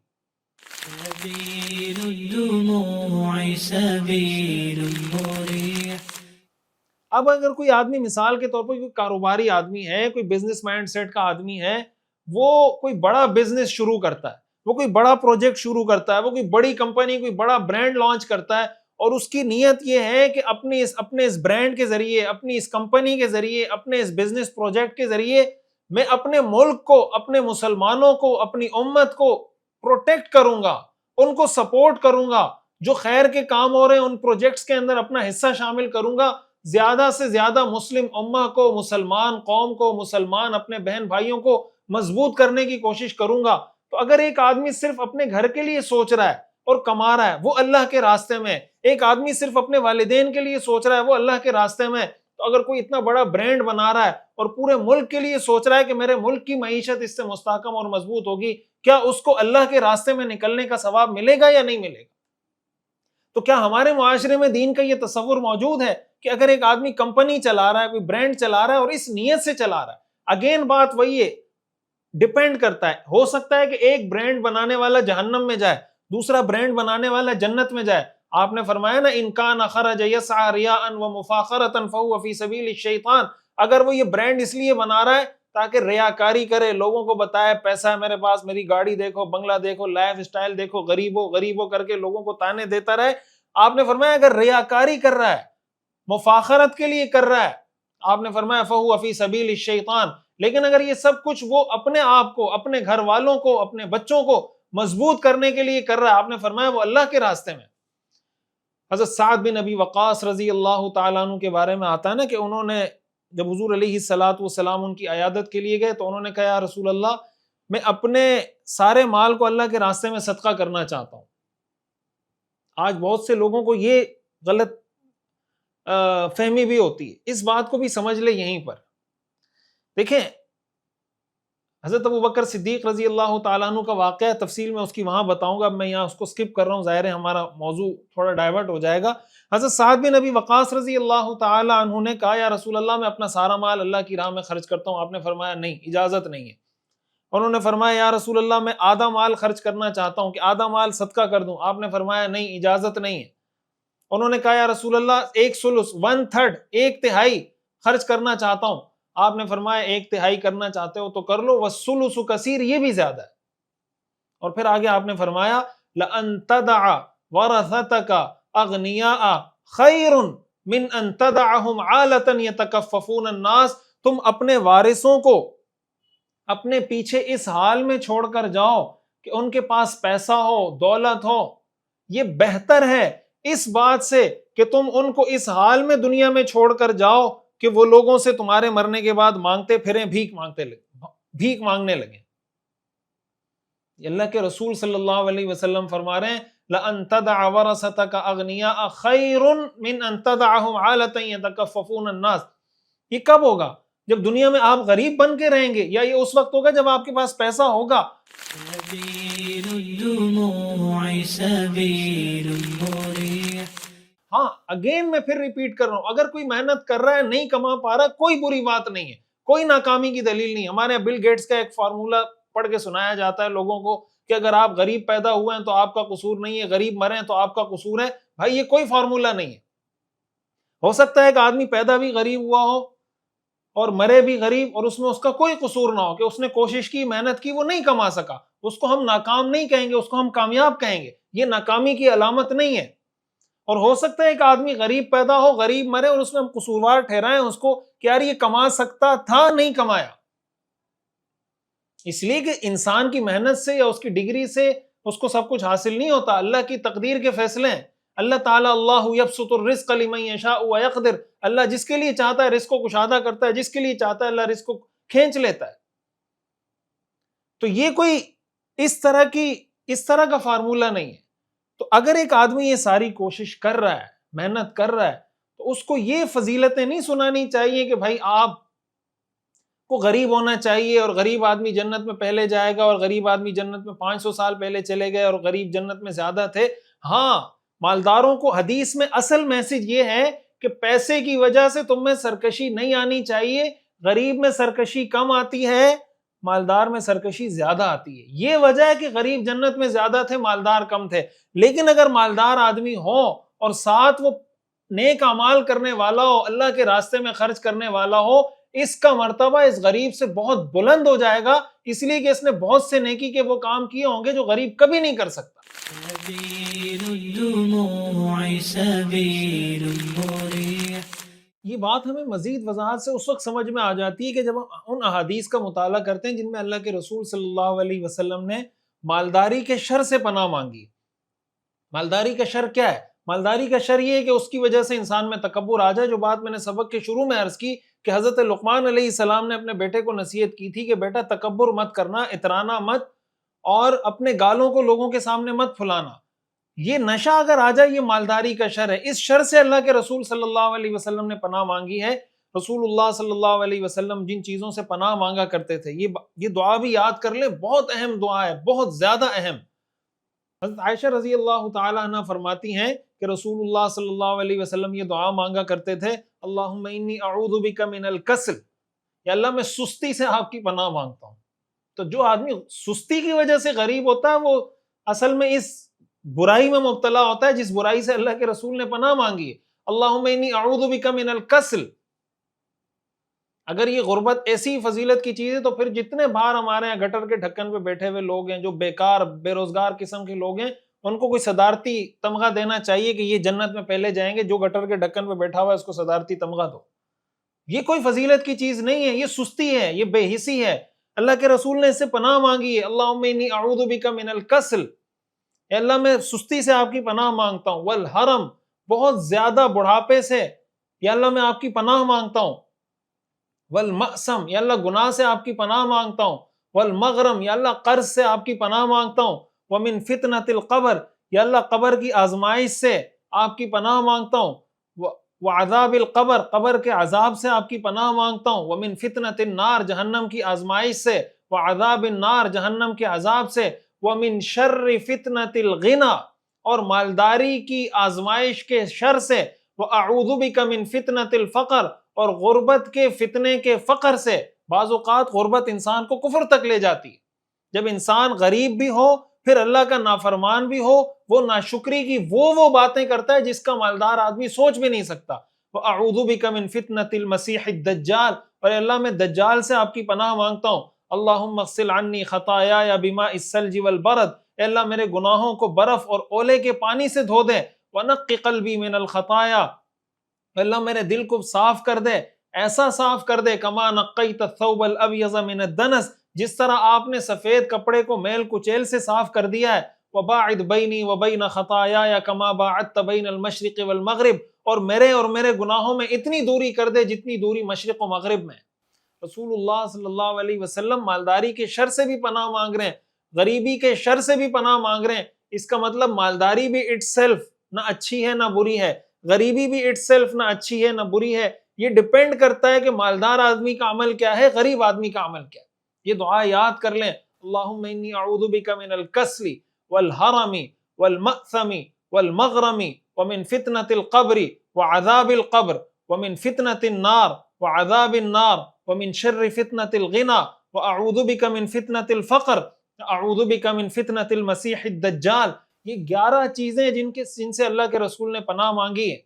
سبيل الدموع سبيل مريح. اب اگر کوئی آدمی مثال کے طور پر کوئی کاروباری آدمی ہے, کوئی بزنس مائنڈ سیٹ کا آدمی ہے, وہ کوئی بڑا بزنس شروع کرتا ہے, وہ کوئی بڑا پروجیکٹ شروع کرتا ہے, وہ کوئی بڑی کمپنی, کوئی بڑا برانڈ لانچ کرتا ہے, اور اس کی نیت یہ ہے کہ اپنے اس برانڈ کے ذریعے, اپنی اس کمپنی کے ذریعے, اپنے اس بزنس پروجیکٹ کے ذریعے میں اپنے ملک کو, اپنے مسلمانوں کو, اپنی امت کو پروٹیکٹ کروں گا, ان کو سپورٹ کروں گا, جو خیر کے کام ہو رہے ہیں ان پروجیکٹس کے اندر اپنا حصہ شامل کروں گا, زیادہ سے زیادہ مسلم امہ کو, مسلمان قوم کو, مسلمان اپنے بہن بھائیوں کو مضبوط کرنے کی کوشش کروں گا. تو اگر ایک آدمی صرف اپنے گھر کے لیے سوچ رہا ہے اور کما رہا ہے, وہ اللہ کے راستے میں, ایک آدمی صرف اپنے والدین کے لیے سوچ رہا ہے, وہ اللہ کے راستے میں, تو اگر کوئی اتنا بڑا برانڈ بنا رہا ہے اور پورے ملک کے لیے سوچ رہا ہے کہ میرے ملک کی معیشت اس سے مستحکم اور مضبوط ہوگی, کیا اس کو اللہ کے راستے میں نکلنے کا ثواب ملے گا یا نہیں ملے گا؟ تو کیا ہمارے معاشرے میں دین کا یہ تصور موجود ہے کہ اگر ایک آدمی کمپنی چلا رہا ہے, کوئی برانڈ چلا رہا ہے اور اس نیت سے چلا رہا ہے, اگین بات وہی ہے, ڈیپینڈ کرتا ہے, ہو سکتا ہے کہ ایک برانڈ بنانے والا جہنم میں جائے, دوسرا برانڈ بنانے والا جنت میں جائے. آپ نے فرمایا نا, ان کان خرج یسعى رياء ومفاخرة فهو في سبيل الشیطان. اگر وہ یہ برانڈ اس لیے بنا رہا ہے تاکہ ریاکاری کرے, لوگوں کو بتائے پیسہ ہے میرے پاس, میری گاڑی دیکھو, بنگلہ دیکھو, لائف سٹائل دیکھو, غریبوں کر کے لوگوں کو تانے دیتا رہے, آپ نے فرمایا اگر ریاکاری کر رہا ہے, مفاخرت کے لیے کر رہا ہے, آپ نے فرمایا فہو فی سبیل الشیطان. لیکن اگر یہ سب کچھ وہ اپنے آپ کو, اپنے گھر والوں کو, اپنے بچوں کو مضبوط کرنے کے لیے کر رہا ہے, آپ نے فرمایا وہ اللہ کے راستے میں. حضرت سعد بن ابی وقاص رضی اللہ تعالیٰ عنہ کے بارے میں آتا ہے نا کہ انہوں نے جب حضور علیہ الصلوۃ والسلام ان کی عیادت کے لیے گئے تو انہوں نے کہا یا رسول اللہ, میں اپنے سارے مال کو اللہ کے راستے میں صدقہ کرنا چاہتا ہوں. آج بہت سے لوگوں کو یہ غلط فہمی بھی ہوتی ہے, اس بات کو بھی سمجھ لے. یہیں پر دیکھیں حضرت ابو بکر صدیق رضی اللہ تعالیٰ عنہ کا واقعہ, تفصیل میں اس کی وہاں بتاؤں گا, اب میں یہاں اس کو سکپ کر رہا ہوں, ظاہر ہے ہمارا موضوع تھوڑا ڈائیورٹ ہو جائے گا. حضرت سعد بن ابی وقاص رضی اللہ تعالیٰ عنہ نے کہا یا رسول اللہ میں اپنا سارا مال اللہ کی راہ میں خرچ کرتا ہوں. آپ نے فرمایا نہیں, اجازت نہیں ہے. انہوں نے فرمایا یا رسول اللہ میں آدھا مال خرچ کرنا چاہتا ہوں, کہ آدھا مال صدقہ کر دوں. آپ نے فرمایا نہیں, اجازت نہیں ہے. انہوں نے کہا یا رسول اللہ ایک ثلث, 1/3, ایک تہائی خرچ کرنا چاہتا ہوں. آپ نے فرمایا ایک تہائی کرنا چاہتے ہو تو کر لو, والثلث کثیر, یہ بھی زیادہ ہے. اور پھر آگے آپ نے فرمایا لَأَن تَدَعَ وَرَثَتَكَ أَغْنِيَاءَ خَيْرٌ مِّنْ أَن تَدَعَهُمْ عَالَةً يَتَكَفَّفُونَ النَّاسَ. تم اپنے وارثوں کو اپنے پیچھے اس حال میں چھوڑ کر جاؤ کہ ان کے پاس پیسہ ہو, دولت ہو, یہ بہتر ہے اس بات سے کہ تم ان کو اس حال میں دنیا میں چھوڑ کر جاؤ کہ وہ لوگوں سے تمہارے مرنے کے بعد مانگتے پھریں, بھیک مانگنے لگیں. اللہ کے رسول صلی اللہ علیہ وسلم فرما رہے ہیں لَأَن تَدَعَ وَرَثَتَكَ أَغْنِيَاءَ خَيْرٌ مِّنْ أَن تَدَعَهُمْ عَالَةً يَتَكَفَّفُونَ النَّاسَ. یہ کب ہوگا؟ جب دنیا میں آپ غریب بن کے رہیں گے, یا یہ اس وقت ہوگا جب آپ کے پاس پیسہ ہوگا؟ سبيل الدموع سبيل مريح. ہاں اگین میں پھر ریپیٹ کر رہا ہوں, اگر کوئی محنت کر رہا ہے نہیں کما پا رہا, کوئی بری بات نہیں ہے, کوئی ناکامی کی دلیل نہیں. ہمارے بل گیٹس کا ایک فارمولا پڑھ کے سنایا جاتا ہے لوگوں کو کہ اگر آپ غریب پیدا ہوئے ہیں تو آپ کا قصور نہیں ہے, غریب مرے ہیں تو آپ کا قصور ہے. بھائی یہ کوئی فارمولا نہیں ہے. ہو سکتا ہے کہ آدمی پیدا بھی غریب ہوا ہو اور مرے بھی غریب, اور اس میں اس کا کوئی قصور نہ ہو کہ اس نے کوشش کی, محنت کی, وہ نہیں کما سکا. اس کو ہم ناکام نہیں کہیں گے, اس کو ہم کامیاب کہیں گے. یہ ناکامی کی علامت نہیں ہے. اور ہو سکتا ہے کہ آدمی غریب پیدا ہو, غریب مرے, اور اس میں ہم قصوروار ٹھہرائیں اس کو کہ یار یہ کما سکتا تھا, نہیں کمایا. اس لیے کہ انسان کی محنت سے یا اس کی ڈگری سے اس کو سب کچھ حاصل نہیں ہوتا. اللہ کی تقدیر کے فیصلے ہیں. اللہ تعالیٰ اللہ یبسط الرزق لمن یشاء ویقدر, اللہ جس کے لیے چاہتا ہے رزق کو کشادہ کرتا ہے, جس کے لیے چاہتا ہے اللہ رزق کو کھینچ لیتا ہے. تو یہ کوئی اس طرح کا فارمولا نہیں ہے. تو اگر ایک آدمی یہ ساری کوشش کر رہا ہے, محنت کر رہا ہے, تو اس کو یہ فضیلتیں نہیں سنانی چاہیے کہ بھائی آپ کو غریب ہونا چاہیے اور غریب آدمی جنت میں پہلے جائے گا, اور غریب آدمی جنت میں 500 سال پہلے چلے گئے, اور غریب جنت میں زیادہ تھے. ہاں مالداروں کو حدیث میں اصل میسج یہ ہے کہ پیسے کی وجہ سے تم میں سرکشی نہیں آنی چاہیے. غریب میں سرکشی کم آتی ہے, مالدار میں سرکشی زیادہ آتی ہے. یہ وجہ ہے کہ غریب جنت میں زیادہ تھے، مالدار کم تھے. لیکن اگر مالدار آدمی ہو اور ساتھ وہ نیک اعمال کرنے والا ہو، اللہ کے راستے میں خرچ کرنے والا ہو، اس کا مرتبہ اس غریب سے بہت بلند ہو جائے گا، اس لیے کہ اس نے بہت سے نیکی کے وہ کام کیے ہوں گے جو غریب کبھی نہیں کر سکتا. سبيل الدموع سبيل مريح. یہ بات ہمیں مزید وضاحت سے اس وقت سمجھ میں آ جاتی ہے کہ جب ہم ان احادیث کا مطالعہ کرتے ہیں جن میں اللہ کے رسول صلی اللہ علیہ وسلم نے مالداری کے شر سے پناہ مانگی. مالداری کا شر کیا ہے؟ مالداری کا شر یہ ہے کہ اس کی وجہ سے انسان میں تکبر آ جائے، جو بات میں نے سبق کے شروع میں عرض کی کہ حضرت لقمان علیہ السلام نے اپنے بیٹے کو نصیحت کی تھی کہ بیٹا تکبر مت کرنا، اترانا مت، اور اپنے گالوں کو لوگوں کے سامنے مت پھلانا. یہ نشہ اگر آ جائے یہ مالداری کا شر ہے. اس شر سے اللہ کے رسول صلی اللہ علیہ وسلم نے پناہ مانگی ہے. رسول اللہ صلی اللہ علیہ وسلم جن چیزوں سے پناہ مانگا کرتے تھے، یہ دعا بھی یاد کر لیں، بہت اہم دعا ہے، بہت زیادہ اہم. حضرت عائشہ رضی اللہ تعالی عنہ فرماتی ہیں کہ رسول اللہ صلی اللہ علیہ وسلم یہ دعا مانگا کرتے تھے، اللہم انی اعوذ بک من الکسل، یا اللہ میں سستی سے آپ کی پناہ مانگتا ہوں. تو جو آدمی سستی کی وجہ سے غریب ہوتا ہے وہ اصل میں اس برائی میں مبتلا ہوتا ہے جس برائی سے اللہ کے رسول نے پناہ مانگی ہے. اللہم انی اعوذ بک من الکسل. اگر یہ غربت ایسی فضیلت کی چیز ہے تو پھر جتنے باہر ہمارے یہاں گٹر کے ڈھکن پہ بیٹھے ہوئے لوگ ہیں، جو بیکار بے روزگار قسم کے لوگ ہیں، ان کو کوئی صدارتی تمغہ دینا چاہیے کہ یہ جنت میں پہلے جائیں گے. جو گٹر کے ڈھکن پہ بیٹھا ہوا ہے اس کو صدارتی تمغہ دو. یہ کوئی فضیلت کی چیز نہیں ہے، یہ سستی ہے، یہ بے حسی ہے. اللہ کے رسول نے اس سے پناہ مانگی ہے، اللہم انی اعوذ بک من الکسل، اے اللہ میں سستی سے آپ کی پناہ مانگتا ہوں. والحرم، بہت زیادہ بڑھاپے سے یا اللہ میں آپ کی پناہ مانگتا ہوں. والمأسم، یا اللہ گناہ سے آپ کی پناہ مانگتا ہوں. والمغرم، یا اللہ قرض سے آپ کی پناہ مانگتا ہوں. ومن فتنۃ القبر، یا اللہ قبر کی آزمائش سے آپ کی پناہ مانگتا ہوں. وعذاب القبر، قبر کے عذاب سے آپ کی پناہ مانگتا ہوں. ومن فتنۃ النار، جہنم کی آزمائش سے. وعذاب النار، جہنم کے عذاب سے. ومن شر فتنۃ الغنا، اور مالداری کی آزمائش کے شر سے. واعوذ بک من فتنۃ الفقر، اور غربت کے فتنے کے فقر سے. بعض اوقات غربت انسان کو کفر تک لے جاتی ہے. جب انسان غریب بھی ہو، پھر اللہ کا نافرمان بھی ہو، وہ ناشکری کی وہ باتیں کرتا ہے جس کا مالدار آدمی سوچ بھی نہیں سکتا. وَأَعُوذُ بِكَ مِن فِتْنَةِ الْمَسِيحِ الدَّجَّالِ، اور اللہ میں دجال سے آپ کی پناہ مانگتا ہوں. اللہم اغسل عنی خطایایا بماء الثلج والبرد، اے اللہ میرے گناہوں کو برف اور اولے کے پانی سے دھو دے. وَنَقِّ قَلْبِي مِنَ الْخَطَايَا، اللہ میرے دل کو صاف کر دے، ایسا صاف کر دے کما نقیت الثوب الابیض من الدنس، جس طرح آپ نے سفید کپڑے کو میل کچیل سے صاف کر دیا ہے. وباعد بینی وبین خطایایا کما باعدت بین المشرق والمغرب، اور میرے گناہوں میں اتنی دوری کر دے جتنی دوری مشرق و مغرب میں. رسول اللہ صلی اللہ علیہ وسلم مالداری کے شر سے بھی پناہ مانگ رہے ہیں، غریبی کے شر سے بھی پناہ مانگ رہے ہیں. اس کا مطلب مالداری بھی اٹ سیلف نہ اچھی ہے نہ بری ہے، غریبی بھی اٹ سیلف نہ اچھی ہے نہ بری ہے. یہ ڈیپینڈ کرتا ہے کہ مالدار آدمی کا عمل کیا ہے، غریب آدمی کا عمل کیا ہے. یہ دعا یاد کر لیں، اللہم انی اعوذ بک من الکسل والحرم والمأثم والمغرم ومن فتنة القبر وعذاب القبر ومن فتنة النار وعذاب النار ومن شر فتنة الغنى واعوذ بک من فتنة الفقر اعوذ بک من فتنة المسیح الدجال. یہ 11 چیزیں جن سے اللہ کے رسول نے پناہ مانگی ہے.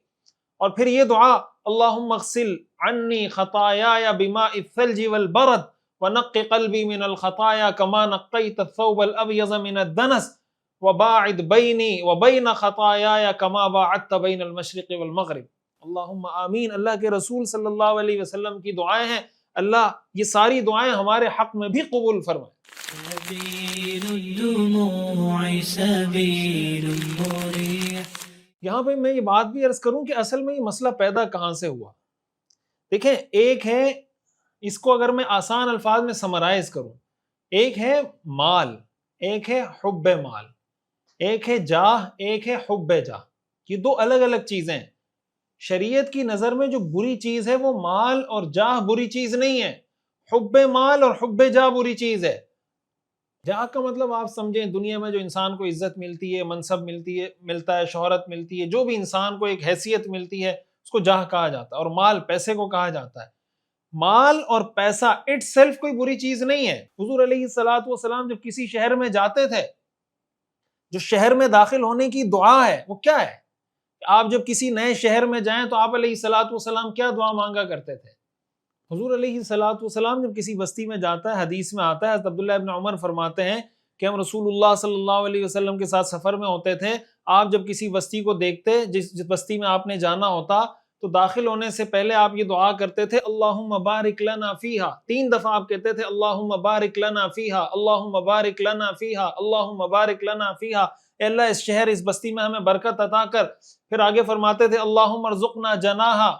اور پھر یہ دعا، اللہم اغسل عنی خطایایا بماء الثلج والبرد ونقِ قلبی من الخطایا کما نقیت الثوب الابیض من الدنس وباعد بینی وبین خطایایا کما باعدت بین المشرق والمغرب. اللہم آمین. اللہ کے رسول صلی اللہ علیہ وسلم کی دعائیں ہیں، اللہ یہ ساری دعائیں ہمارے حق میں بھی قبول فرمائے. سبيل الدموع سبيل مريح. یہاں پہ میں یہ بات بھی عرض کروں کہ اصل میں یہ مسئلہ پیدا کہاں سے ہوا. دیکھیں، ایک ہے، اس کو اگر میں آسان الفاظ میں سمرائز کروں، ایک ہے مال، ایک ہے حب مال، ایک ہے جاہ، ایک ہے حب جاہ. یہ دو الگ الگ چیزیں ہیں. شریعت کی نظر میں جو بری چیز ہے وہ مال اور جاہ بری چیز نہیں ہے، حب مال اور حب جاہ بری چیز ہے. جاہ کا مطلب آپ سمجھیں دنیا میں جو انسان کو عزت ملتی ہے، منصب ملتا ہے، شہرت ملتی ہے، جو بھی انسان کو ایک حیثیت ملتی ہے اس کو جاہ کہا جاتا ہے. اور مال پیسے کو کہا جاتا ہے. مال اور پیسہ اٹ سیلف کوئی بری چیز نہیں ہے. حضور علیہ الصلوۃ والسلام جب کسی شہر میں جاتے تھے، جو شہر میں داخل ہونے کی دعا ہے وہ کیا ہے؟ آپ جب کسی نئے شہر میں جائیں تو آپ علیہ الصلوۃ والسلام کیا دعا مانگا کرتے تھے؟ حضور علیہ الصلوۃ والسلام جب کسی بستی میں جاتا ہے، حدیث میں آتا ہے، حضرت عبداللہ ابن عمر فرماتے ہیں کہ ہم رسول اللہ صلی اللہ علیہ وسلم کے ساتھ سفر میں ہوتے تھے. آپ جب کسی بستی کو دیکھتے، جس بستی میں آپ نے جانا ہوتا، تو داخل ہونے سے پہلے آپ یہ دعا کرتے تھے اللہم بارک لنا فیہا. 3 دفعہ آپ کہتے تھے اللہم بارک لنا فیہا، اللہم بارک لنا فیہا، اللہم بارک لنا فیہا. اے اللہ اس شہر، اس بستی میں ہمیں برکت عطا کر. پھر آگے فرماتے تھے اللہم ارزقنا جناہا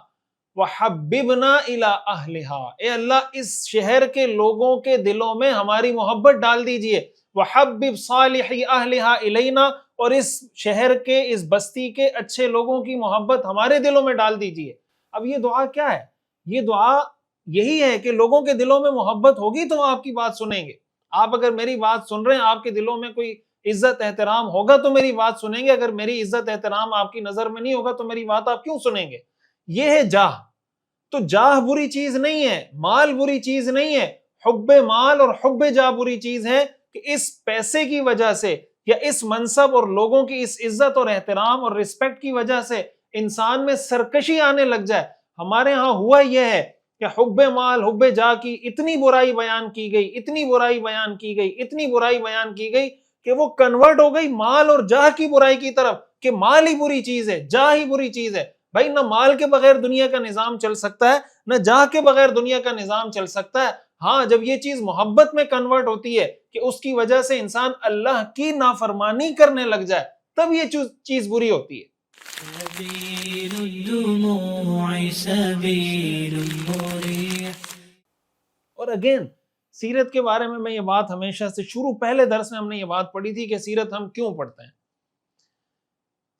وحببنا الی اہلہا. اے اللہ اس شہر کے لوگوں کے دلوں میں ہماری محبت ڈال دیجئے. وحبب صالحی اہلہا الینا، اور اس شہر کے، اس بستی کے اچھے لوگوں کی محبت ہمارے دلوں میں ڈال دیجئے. اب یہ دعا کیا ہے؟ یہ دعا یہی ہے کہ لوگوں کے دلوں میں محبت ہوگی تو وہ آپ کی بات سنیں گے. آپ اگر میری بات سن رہے ہیں، آپ کے دلوں میں کوئی عزت احترام ہوگا تو میری بات سنیں گے. اگر میری عزت احترام آپ کی نظر میں نہیں ہوگا تو میری بات آپ کیوں سنیں گے؟ یہ ہے جاہ. تو جاہ بری چیز نہیں ہے، مال بری چیز نہیں ہے. حب مال اور حب جاہ بری چیز ہے کہ اس پیسے کی وجہ سے یا اس منصب اور لوگوں کی اس عزت اور احترام اور رسپیکٹ کی وجہ سے انسان میں سرکشی آنے لگ جائے. ہمارے ہاں ہوا یہ ہے کہ حب مال حب جاہ کی اتنی برائی بیان کی گئی، اتنی برائی بیان کی گئی، اتنی برائی بیان کی گئی کہ وہ کنورٹ ہو گئی مال اور جاہ کی برائی کی طرف، کہ مال ہی بری چیز ہے، جاہ ہی بری چیز ہے. بھائی نہ مال کے بغیر دنیا کا نظام چل سکتا ہے، نہ جاہ کے بغیر دنیا کا نظام چل سکتا ہے. ہاں جب یہ چیز محبت میں کنورٹ ہوتی ہے کہ اس کی وجہ سے انسان اللہ کی نافرمانی کرنے لگ جائے، تب یہ چیز بری ہوتی ہے. سبيل الدموع سبيل مريح. اور اگین سیرت کے بارے میں یہ بات ہمیشہ سے پہلے درس میں ہم نے یہ بات پڑھی تھی کہ سیرت ہم کیوں پڑھتے ہیں.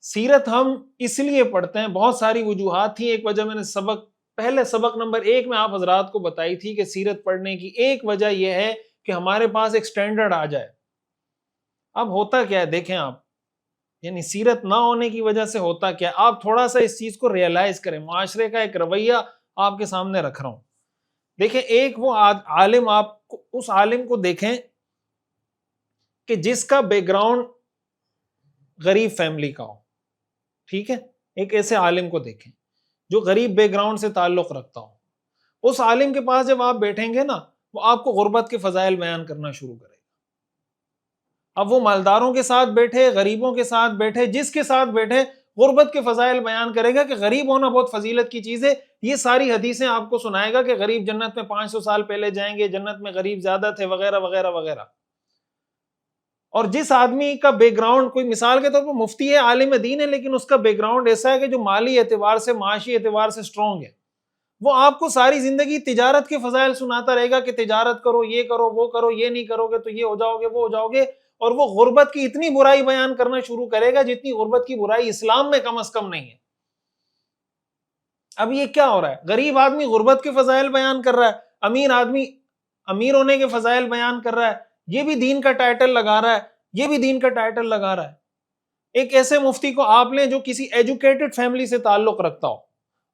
سیرت ہم اس لیے پڑھتے ہیں، بہت ساری وجوہات تھی. ایک وجہ میں نے پہلے سبق نمبر 1 میں آپ حضرات کو بتائی تھی کہ سیرت پڑھنے کی ایک وجہ یہ ہے کہ ہمارے پاس ایک سٹینڈرڈ آ جائے. اب ہوتا کیا ہے دیکھیں آپ، یعنی سیرت نہ ہونے کی وجہ سے ہوتا کیا ہے، آپ تھوڑا سا اس چیز کو ریئلائز کریں. معاشرے کا ایک رویہ آپ کے سامنے رکھ رہا ہوں. دیکھیں ایک وہ عالم، آپ اس عالم کو دیکھیں کہ جس کا بیک گراؤنڈ غریب فیملی کا ہو. ٹھیک ہے، ایک ایسے عالم کو دیکھیں جو غریب بیک گراؤنڈ سے تعلق رکھتا ہو. اس عالم کے پاس جب آپ بیٹھیں گے نا، وہ آپ کو غربت کے فضائل بیان کرنا شروع کرے گا. اب وہ مالداروں کے ساتھ بیٹھے، غریبوں کے ساتھ بیٹھے، جس کے ساتھ بیٹھے، غربت کے فضائل بیان کرے گا کہ غریب ہونا بہت فضیلت کی چیز ہے. یہ ساری حدیثیں آپ کو سنائے گا کہ غریب جنت میں 500 سال پہلے جائیں گے، جنت میں غریب زیادہ تھے، وغیرہ وغیرہ وغیرہ. اور جس آدمی کا بیک گراؤنڈ، کوئی مثال کے طور پر مفتی ہے، عالم دین ہے، لیکن اس کا بیک گراؤنڈ ایسا ہے کہ جو مالی اعتبار سے، معاشی اعتبار سے سٹرونگ ہے، وہ آپ کو ساری زندگی تجارت کے فضائل سناتا رہے گا کہ تجارت کرو، یہ کرو، وہ کرو، یہ نہیں کرو گے تو یہ ہو جاؤ گے، وہ ہو جاؤ گے. اور وہ غربت کی اتنی برائی بیان کرنا شروع کرے گا جتنی غربت کی برائی اسلام میں کم از کم نہیں ہے. اب یہ کیا ہو رہا ہے؟ غریب آدمی غربت کے فضائل بیان کر رہا ہے، امیر آدمی امیر ہونے کے فضائل بیان کر رہا ہے، یہ بھی دین کا ٹائٹل لگا رہا ہے، یہ بھی دین کا ٹائٹل لگا رہا ہے. ایک ایسے مفتی کو آپ لیں جو کسی ایجوکیٹڈ فیملی سے تعلق رکھتا ہو،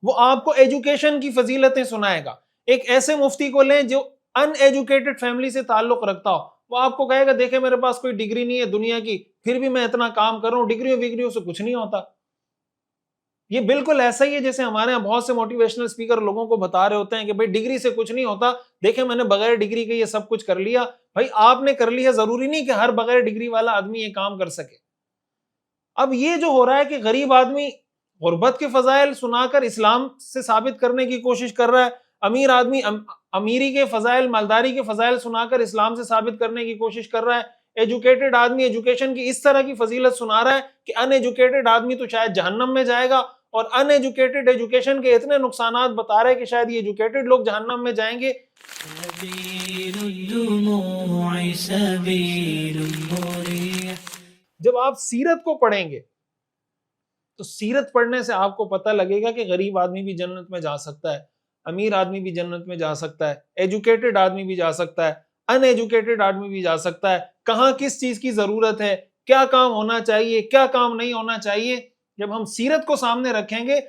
وہ آپ کو ایجوکیشن کی فضیلتیں سنائے گا. ایک ایسے مفتی کو لیں جو ان ایجوکیٹڈ فیملی سے تعلق رکھتا ہو، وہ آپ کو کہے گا دیکھیں میرے پاس کوئی ڈگری نہیں ہے دنیا کی، پھر بھی میں اتنا کام کر رہا ہوں، ڈگریوں سے کچھ نہیں ہوتا. یہ بالکل ایسا ہی ہے جیسے ہمارے یہاں بہت سے موٹیویشنل اسپیکر لوگوں کو بتا رہے ہوتے ہیں کہ بھائی ڈگری سے کچھ نہیں ہوتا، دیکھیں میں نے بغیر ڈگری کے یہ سب کچھ کر لیا. بھائی آپ نے کر لیا، ضروری نہیں کہ ہر بغیر ڈگری والا آدمی یہ کام کر سکے. اب یہ جو ہو رہا ہے کہ غریب آدمی غربت کے فضائل سنا کر اسلام سے ثابت کرنے کی کوشش کر رہا ہے، امیر آدمی امیری کے فضائل، مالداری کے فضائل سنا کر اسلام سے ثابت کرنے کی کوشش کر رہا ہے، ایجوکیٹڈ آدمی ایجوکیشن کی اس طرح کی فضیلت سنا رہا ہے کہ ان ایجوکیٹڈ آدمی تو شاید جہنم میں جائے گا، اور ان ایجوکیٹڈ ایجوکیشن کے اتنے نقصانات بتا رہے کہ شاید یہ ایجوکیٹڈ لوگ جہنم میں جائیں گے. سبيل الدموع سبيل مريح. جب آپ سیرت کو پڑھیں گے تو سیرت پڑھنے سے آپ کو پتہ لگے گا کہ غریب آدمی بھی جنت میں جا سکتا ہے، امیر آدمی بھی جنت میں جا سکتا ہے، ایجوکیٹڈ آدمی بھی جا سکتا ہے، ان ایجوکیٹڈ آدمی بھی جا سکتا ہے. کہاں کس چیز کی ضرورت ہے، کیا کام ہونا چاہیے، کیا کام نہیں ہونا چاہیے. جب ہم سیرت کو سامنے رکھیں گے،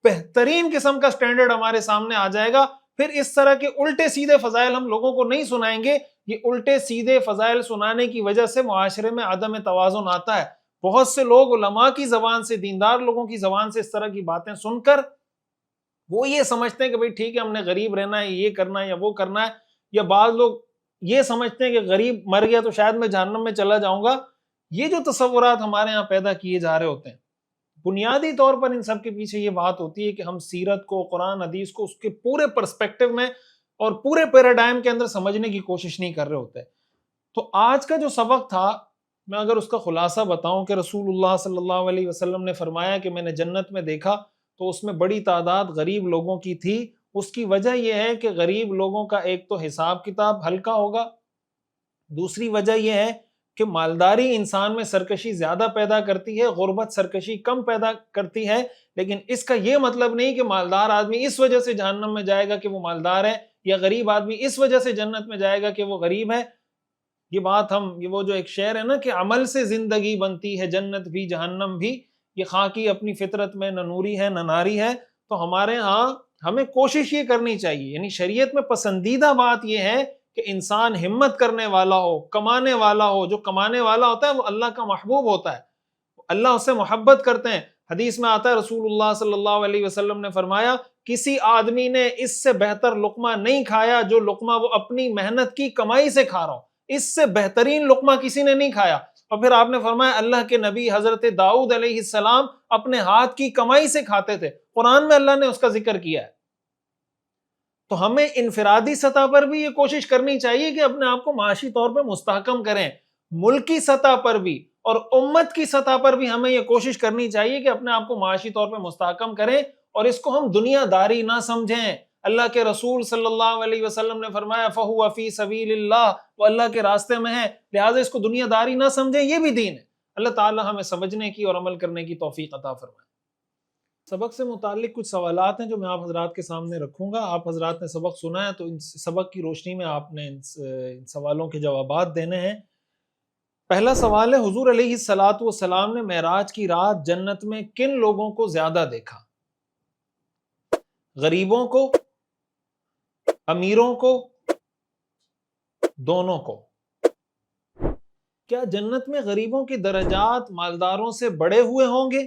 بہترین قسم کا سٹینڈرڈ ہمارے سامنے آ جائے گا. پھر اس طرح کے الٹے سیدھے فضائل ہم لوگوں کو نہیں سنائیں گے. یہ الٹے سیدھے فضائل سنانے کی وجہ سے معاشرے میں عدم توازن آتا ہے. بہت سے لوگ علماء کی زبان سے، دیندار لوگوں کی زبان سے اس طرح کی باتیں سن کر وہ یہ سمجھتے ہیں کہ بھئی ٹھیک ہے ہم نے غریب رہنا ہے، یہ کرنا ہے یا وہ کرنا ہے. یا بعض لوگ یہ سمجھتے ہیں کہ غریب مر گیا تو شاید میں جہنم میں چلا جاؤں گا. یہ جو تصورات ہمارے ہاں پیدا کیے جا رہے ہوتے ہیں، بنیادی طور پر ان سب کے پیچھے یہ بات ہوتی ہے کہ ہم سیرت کو، قرآن حدیث کو اس کے پورے پرسپیکٹو میں اور پورے پیراڈائم کے اندر سمجھنے کی کوشش نہیں کر رہے ہوتے. تو آج کا جو سبق تھا، میں اگر اس کا خلاصہ بتاؤں کہ رسول اللہ صلی اللہ علیہ وسلم نے فرمایا کہ میں نے جنت میں دیکھا تو اس میں بڑی تعداد غریب لوگوں کی تھی. اس کی وجہ یہ ہے کہ غریب لوگوں کا ایک تو حساب کتاب ہلکا ہوگا، دوسری وجہ یہ ہے کہ مالداری انسان میں سرکشی زیادہ پیدا کرتی ہے، غربت سرکشی کم پیدا کرتی ہے. لیکن اس کا یہ مطلب نہیں کہ مالدار آدمی اس وجہ سے جہنم میں جائے گا کہ وہ مالدار ہے، یا غریب آدمی اس وجہ سے جنت میں جائے گا کہ وہ غریب ہے. یہ بات یہ وہ جو ایک شعر ہے نا کہ عمل سے زندگی بنتی ہے جنت بھی جہنم بھی، یہ خاکی اپنی فطرت میں نہ نوری ہے نہ ناری ہے. تو ہمارے ہاں ہمیں کوشش یہ کرنی چاہیے، یعنی شریعت میں پسندیدہ بات یہ ہے کہ انسان ہمت کرنے والا ہو، کمانے والا ہو. جو کمانے والا ہوتا ہے وہ اللہ کا محبوب ہوتا ہے، اللہ اس سے محبت کرتے ہیں. حدیث میں آتا ہے رسول اللہ صلی اللہ علیہ وسلم نے فرمایا کسی آدمی نے اس سے بہتر لقمہ نہیں کھایا جو لقمہ وہ اپنی محنت کی کمائی سے کھا رہا ہو. اس سے بہترین لقمہ کسی نے نہیں کھایا. اور پھر آپ نے فرمایا اللہ کے نبی حضرت داؤد علیہ السلام اپنے ہاتھ کی کمائی سے کھاتے تھے. قرآن میں اللہ نے اس کا ذکر کیا ہے. تو ہمیں انفرادی سطح پر بھی یہ کوشش کرنی چاہیے کہ اپنے آپ کو معاشی طور پہ مستحکم کریں. ملکی سطح پر بھی اور امت کی سطح پر بھی ہمیں یہ کوشش کرنی چاہیے کہ اپنے آپ کو معاشی طور پہ مستحکم کریں، اور اس کو ہم دنیا داری نہ سمجھیں. اللہ کے رسول صلی اللہ علیہ وسلم نے فرمایا فَهُوَ فِي سَبِيلِ اللَّهِ، وہ اللہ کے راستے میں ہے، لہٰذا اس کو دنیا داری نہ سمجھیں، یہ بھی دین ہے. اللہ تعالی ہمیں سمجھنے کی اور عمل کرنے کی توفیق عطا فرمائے. سبق سے متعلق کچھ سوالات ہیں جو میں آپ حضرات کے سامنے رکھوں گا. آپ حضرات نے سبق سنا ہے تو ان سبق کی روشنی میں آپ نے ان سوالوں کے جوابات دینے ہیں. پہلا سوال ہے حضور علیہ الصلاۃ والسلام نے معراج کی رات جنت میں کن لوگوں کو زیادہ دیکھا؟ غریبوں کو، امیروں کو، دونوں کو؟ کیا جنت میں غریبوں کے درجات مالداروں سے بڑے ہوئے ہوں گے؟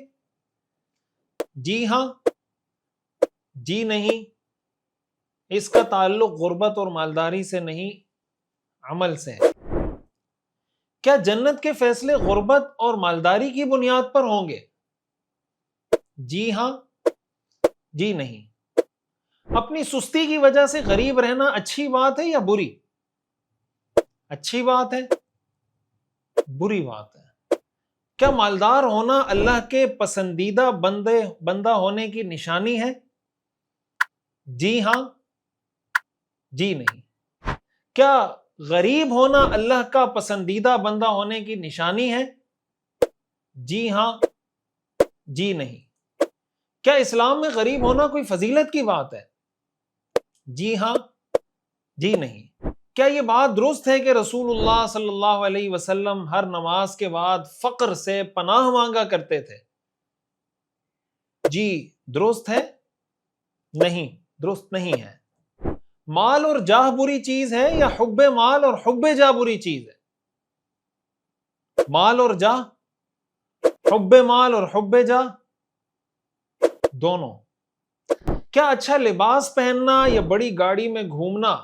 جی ہاں، جی نہیں. اس کا تعلق غربت اور مالداری سے نہیں، عمل سے ہے. کیا جنت کے فیصلے غربت اور مالداری کی بنیاد پر ہوں گے؟ جی ہاں، جی نہیں. اپنی سستی کی وجہ سے غریب رہنا اچھی بات ہے یا بری؟ اچھی بات ہے، بری بات ہے. کیا مالدار ہونا اللہ کے پسندیدہ بندہ ہونے کی نشانی ہے؟ جی ہاں، جی نہیں. کیا غریب ہونا اللہ کا پسندیدہ بندہ ہونے کی نشانی ہے؟ جی ہاں، جی نہیں. کیا اسلام میں غریب ہونا کوئی فضیلت کی بات ہے؟ جی ہاں، جی نہیں. کیا یہ بات درست ہے کہ رسول اللہ صلی اللہ علیہ وسلم ہر نماز کے بعد فقر سے پناہ مانگا کرتے تھے؟ جی درست ہے، نہیں درست نہیں ہے. مال اور جاہ بری چیز ہے یا حب مال اور حب جاہ بری چیز ہے؟ مال اور جاہ، حب مال اور حب جاہ، دونوں. کیا اچھا لباس پہننا یا بڑی گاڑی میں گھومنا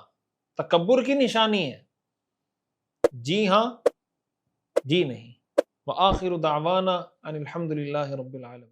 تکبر کی نشانی ہے؟ جی ہاں، جی نہیں. وآخر دعوانا ان الحمد للہ رب العالمین.